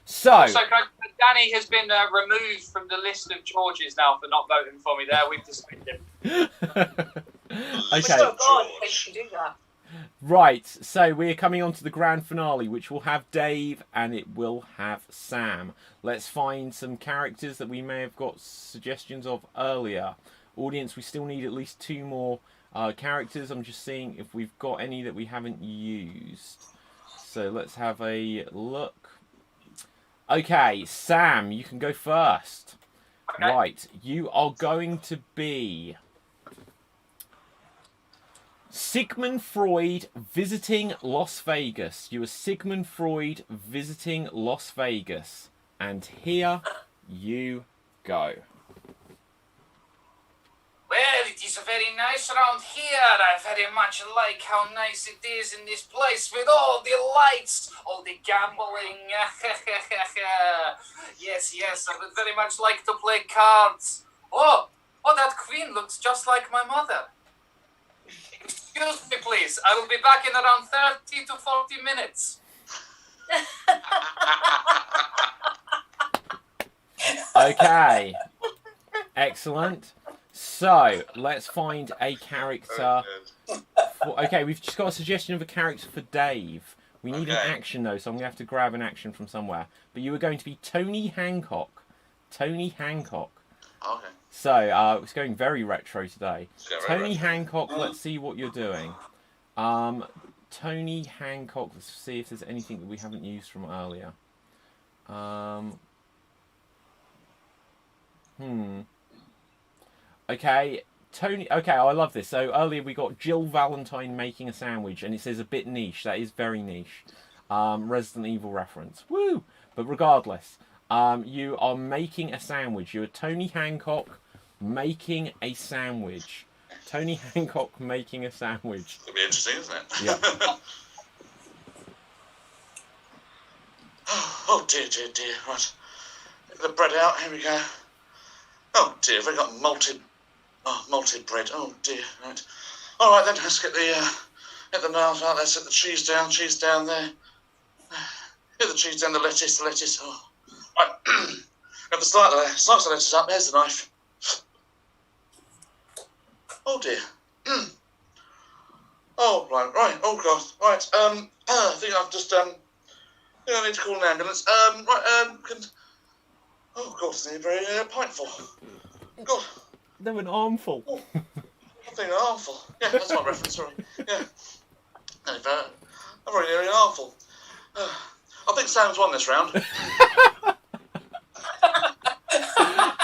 So Danny has been removed from the list of Georges now for not voting for me there. We've dismissed him. Okay. Oh, God, you can do that. Right, so we're coming on to the grand finale, which will have Dave and it will have Sam. Let's find some characters that we may have got suggestions of earlier. Audience, we still need at least 2 more characters. I'm just seeing if we've got any that we haven't used. So let's have a look. Okay, Sam, you can go first. Okay. Right, you are going to be Sigmund Freud visiting Las Vegas. You are Sigmund Freud visiting Las Vegas. And here you go. Well, it is very nice around here. I very much like how nice it is in this place with all the lights, all the gambling. Yes, I would very much like to play cards. Oh, that queen looks just like my mother. Excuse me, please. I will be back in around 30 to 40 minutes. Okay. Excellent. So, let's find a character. Okay, we've just got a suggestion of a character for Dave. We need an action, though, so I'm going to have to grab an action from somewhere. But you are going to be Tony Hancock. Tony Hancock. Okay. So, it's going very retro today. Tony retro. Hancock, let's see what you're doing. Tony Hancock, let's see if there's anything that we haven't used from earlier. Okay, Tony. Okay, I love this. So earlier we got Jill Valentine making a sandwich, and it says a bit niche. That is very niche. Resident Evil reference. Woo! But regardless, you are making a sandwich. You are Tony Hancock making a sandwich. Tony Hancock making a sandwich. It'll be interesting, isn't it? Yeah. Oh dear, dear, dear. Right. Get the bread out. Here we go. Oh dear, have I got malted bread? Oh dear. Right. All right then. Let's get the nails out. Let's set the cheese down. Cheese down there. Get the cheese down. The lettuce. Oh. Right. Got the slice of lettuce up. There's the knife. Oh dear. Oh right. Oh god. Right. I think I've just I need to call an ambulance. Oh god, I need a very pintful. God. No, an armful. Oh, I think an armful. Yeah, that's my reference. Sorry. Yeah. I'm very nearly an armful. I think Sam's won this round.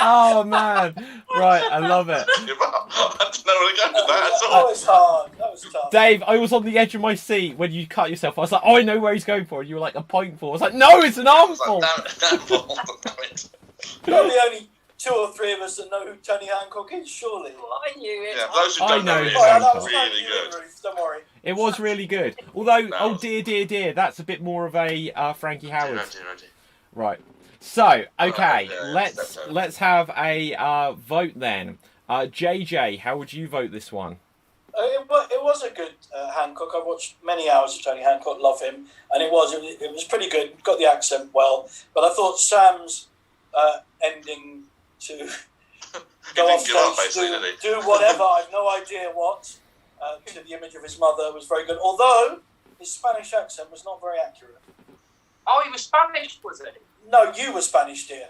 Oh man! Right, I love it. I don't know where to go with that at That all. was hard. That was tough. Dave, I was on the edge of my seat when you cut yourself. I was like, oh, I know where he's going for. And you were like, a pintful. I was like, no, it's an armful. Damn it. Probably only 2 or 3 of us that know who Tony Hancock is, surely. Well, I knew it. Yeah, for those who I don't know know, who it's Hancock that was really you, good. Ruth, don't worry. It was really good. Although, No. oh dear, that's a bit more of a Frankie Howard. Dear. Right. So, okay, yeah, let's have a vote then. JJ, how would you vote this one? It was a good Hancock. I watched many hours of Tony Hancock, love him, and it was pretty good. Got the accent well, but I thought Sam's ending to go off give up, stage, basically, did he? do whatever, I've no idea what, to the image of his mother was very good. Although his Spanish accent was not very accurate. Oh, he was Spanish, was it? No, you were Spanish, dear.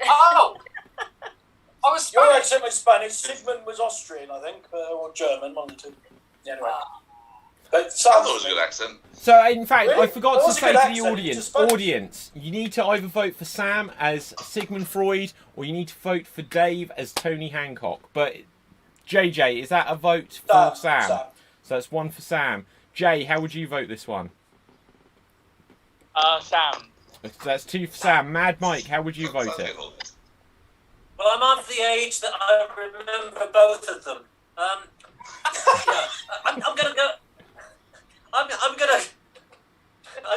Oh! I was Your Spanish. accent was Spanish. Sigmund was Austrian, I think, or German, one of the two. Anyway. But I thought it was a Sam, good accent. So, in fact, Really? I forgot That to was a say good to the accent, audience, it's Spanish. you need to either vote for Sam as Sigmund Freud, or you need to vote for Dave as Tony Hancock. But, JJ, is that a vote for Sam? So that's one for Sam. Jay, how would you vote this one? Sam. That's 2 for Sam. Mad Mike, how would you vote it? Well, I'm of the age that I remember both of them. Yeah, I'm gonna go. I'm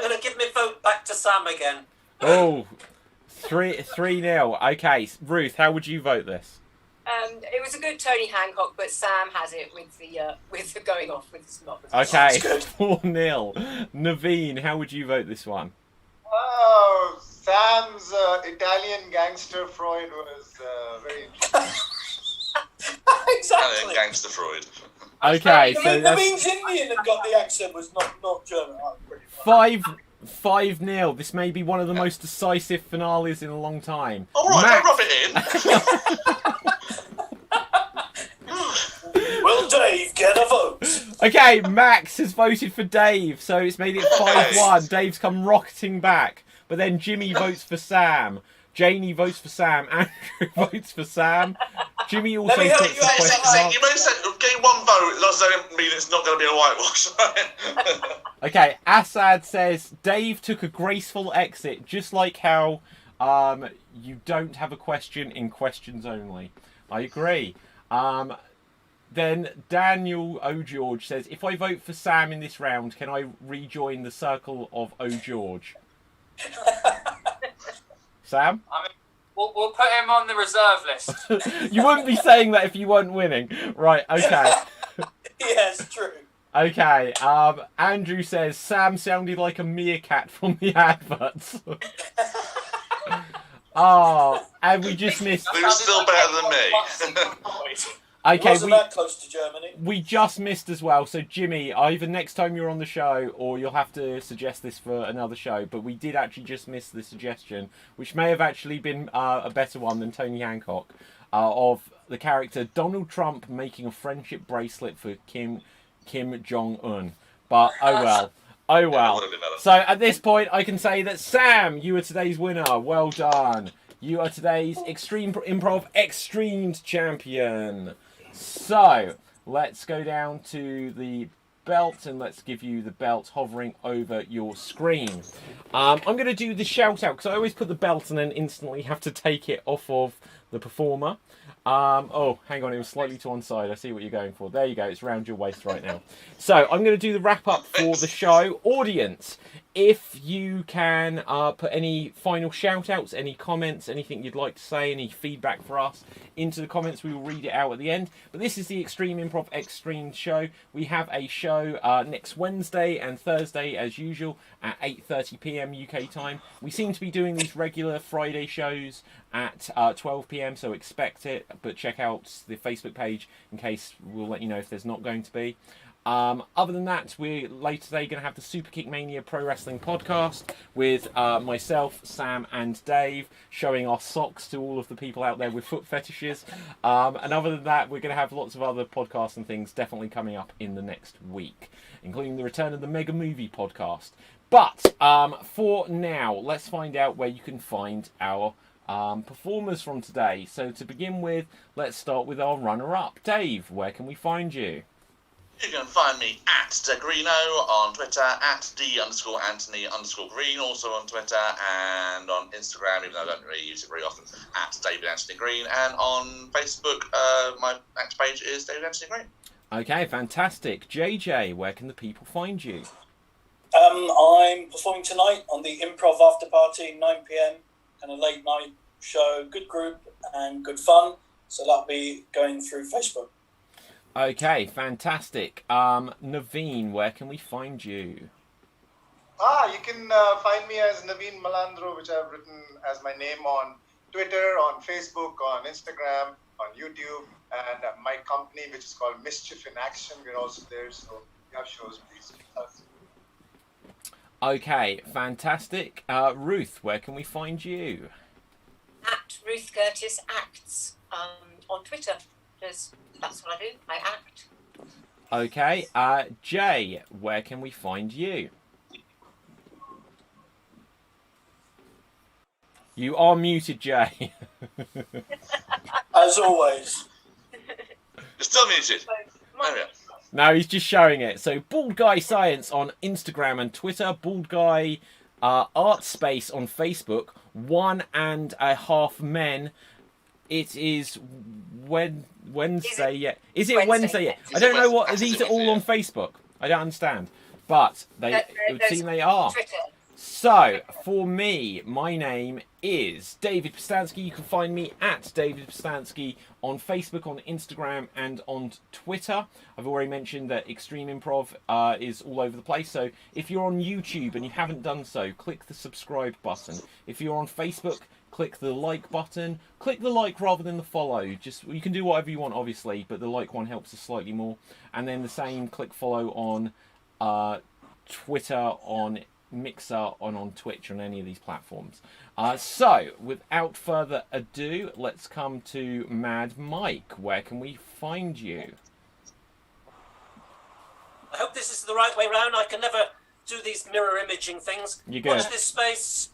gonna give my vote back to Sam again. Oh, 3-0. Okay, Ruth, how would you vote this? It was a good Tony Hancock, but Sam has it with the going off with the snot. Okay, That's 4-0. Naveen, how would you vote this one? Oh, Sam's Italian gangster Freud was very interesting. exactly. Italian gangster Freud. Okay, The so that's means Indian and got the accent was not German. Oh, pretty funny. 5-0. This may be one of the most decisive finales in a long time. All right, Max, don't rub it in. Will Dave get a vote? okay, Max has voted for Dave, so it's made it 5-1. Dave's come rocketing back, but then Jimmy votes for Sam. Janie votes for Sam. Andrew votes for Sam. Jimmy also Let me help puts you the out, question Sam. mark. You may say getting one vote doesn't mean it's not going to be a whitewash. Okay, Assad says Dave took a graceful exit, just like how you don't have a question in questions only. I agree. Then Daniel O'George says, if I vote for Sam in this round, can I rejoin the circle of O'George? Sam? I mean, we'll put him on the reserve list. You wouldn't be saying that if you weren't winning. Right, okay. Yes, true. Okay, Andrew says, Sam sounded like a meerkat from the adverts. Oh, and we just missed... He was still better than me. Okay, Wasn't that close to Germany? we just missed as well. So, Jimmy, either next time you're on the show or you'll have to suggest this for another show. But we did actually just miss the suggestion, which may have actually been a better one than Tony Hancock, of the character Donald Trump making a friendship bracelet for Kim Jong-un. But, oh well. Oh Yeah, well. would have been better. So, at this point, I can say that Sam, you are today's winner. Well done. you are today's Extreme Improv XStreamed champion. So, let's go down to the belt and let's give you the belt hovering over your screen. I'm going to do the shout out because I always put the belt and then instantly have to take it off of the performer. Oh, hang on, it was slightly to one side. I see what you're going for. There you go, it's around your waist right now. So, I'm going to do the wrap up for the show. Audience, if you can put any final shout outs, any comments, anything you'd like to say, any feedback for us into the comments, we will read it out at the end. But this is the Extreme Improv XStreamed show. We have a show next Wednesday and Thursday as usual at 8:30 p.m. UK time. We seem to be doing these regular Friday shows at 12 p.m, so expect it, but check out the Facebook page in case we'll let you know if there's not going to be. Other than that, we're later today going to have the Super Kick Mania Pro Wrestling podcast with myself, Sam and Dave, showing our socks to all of the people out there with foot fetishes. And other than that, we're going to have lots of other podcasts and things definitely coming up in the next week, including the return of the Mega Movie podcast. But for now, let's find out where you can find our performers from today. So to begin with, let's start with our runner-up. Dave, where can we find you? You can find me at DeGreeno on Twitter, at D_Anthony_Green, also on Twitter, and on Instagram, even though I don't really use it very often, at David Anthony Green, and on Facebook, my next page is David Anthony Green. Okay, fantastic. JJ, where can the people find you? I'm performing tonight on the Improv After Party, 9 p.m, and a late night show. Good group and good fun, so that'll be going through Facebook. Okay, fantastic. Naveen, where can we find you? You can find me as Naveen Malandro, which I've written as my name on Twitter, on Facebook, on Instagram, on YouTube, and my company, which is called Mischief in Action. We're also there, so if you have shows, please keep us. Okay, fantastic. Ruth, where can we find you? At Ruth Curtis Acts on Twitter. That's what I do. I act. Okay, Jay, where can we find you? You are muted, Jay. As always. You're still muted. There we are. No, he's just showing it. So, Bald Guy Science on Instagram and Twitter. Bald Guy Art Space on Facebook. 1.5 Men. It is Wednesday yet. Is it Wednesday yet? I don't know what. These are all on Facebook. I don't understand. But it would seem they are. Twitter. So, for me, my name is David Postansky. You can find me at David Postansky on Facebook, on Instagram, and on Twitter. I've already mentioned that Extreme Improv is all over the place. So, if you're on YouTube and you haven't done so, click the subscribe button. If you're on Facebook, click the like button. Click the like rather than the follow. You can do whatever you want, obviously, but the like one helps us slightly more. And then the same, click follow on Twitter, on Mixer, on Twitch, on any of these platforms. So, without further ado, let's come to Mad Mike. Where can we find you? I hope this is the right way round. I can never do these mirror imaging things. You're good. Watch this space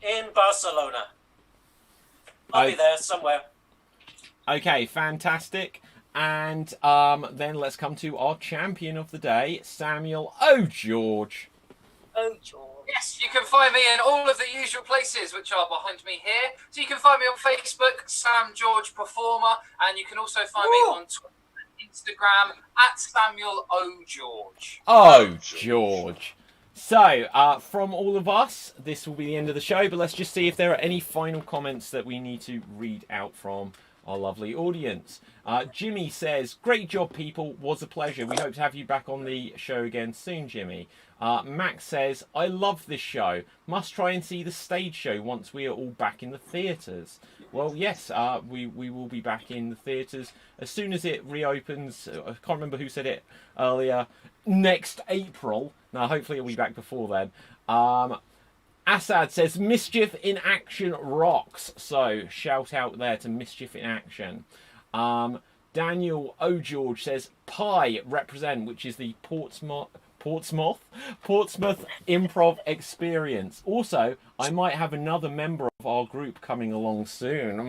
in Barcelona. I'll be there somewhere. Okay, fantastic. And then let's come to our champion of the day, Samuel O'George. Oh, George. Yes, you can find me in all of the usual places, which are behind me here. So you can find me on Facebook, Sam George Performer, and you can also find me on Twitter and Instagram at Samuel O'George. Oh, George. So, from all of us, this will be the end of the show, but let's just see if there are any final comments that we need to read out from our lovely audience. Jimmy says, great job, people. Was a pleasure. We hope to have you back on the show again soon, Jimmy. Max says, I love this show. Must try and see the stage show once we are all back in the theatres. Well, yes, we will be back in the theatres as soon as it reopens. I can't remember who said it earlier. Next April. Now, hopefully it'll be back before then. Assad says, Mischief in Action rocks. So, shout out there to Mischief in Action. Daniel O'George says, Pie represent, which is the Portsmouth Improv Experience. Also, I might have another member of of our group coming along soon.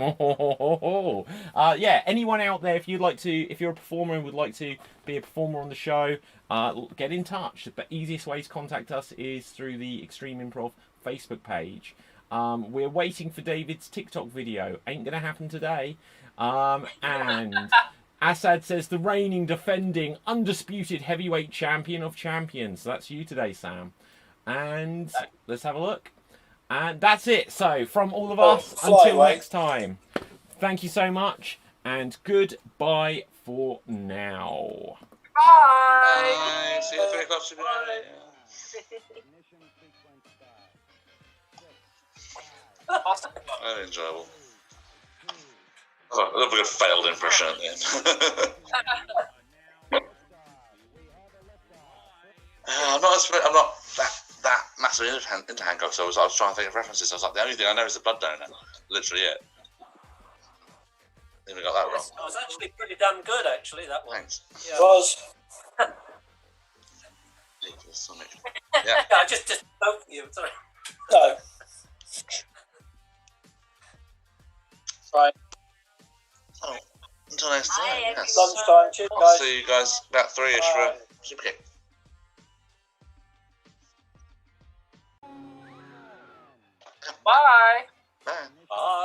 Yeah, anyone out there, if you're a performer and would like to be a performer on the show, get in touch. The easiest way to contact us is through the Extreme Improv Facebook page. We're waiting for David's TikTok video. Ain't gonna happen today. And Assad says the reigning, defending, undisputed heavyweight champion of champions. So that's you today, Sam. And let's have a look. And that's it. So from all of us, until next time, thank you so much, and goodbye for now. Bye. See you at 3 o'clock tomorrow. Very enjoyable. Oh, I love a good failed impression at the end. I'm not that massively into Hancock, so I was trying to think of references. I was like, the only thing I know is the blood donor. Literally it. I think we got that wrong. It was actually pretty damn good, actually, that one. Thanks. Yeah. It was. Yeah. Yeah, I just spoke for you, sorry. No. Right. Oh, until next time. Bye, Yes. Lunchtime. Cheers, I'll guys. see you guys about 3-ish for a super kick. Bye. Bye. Bye.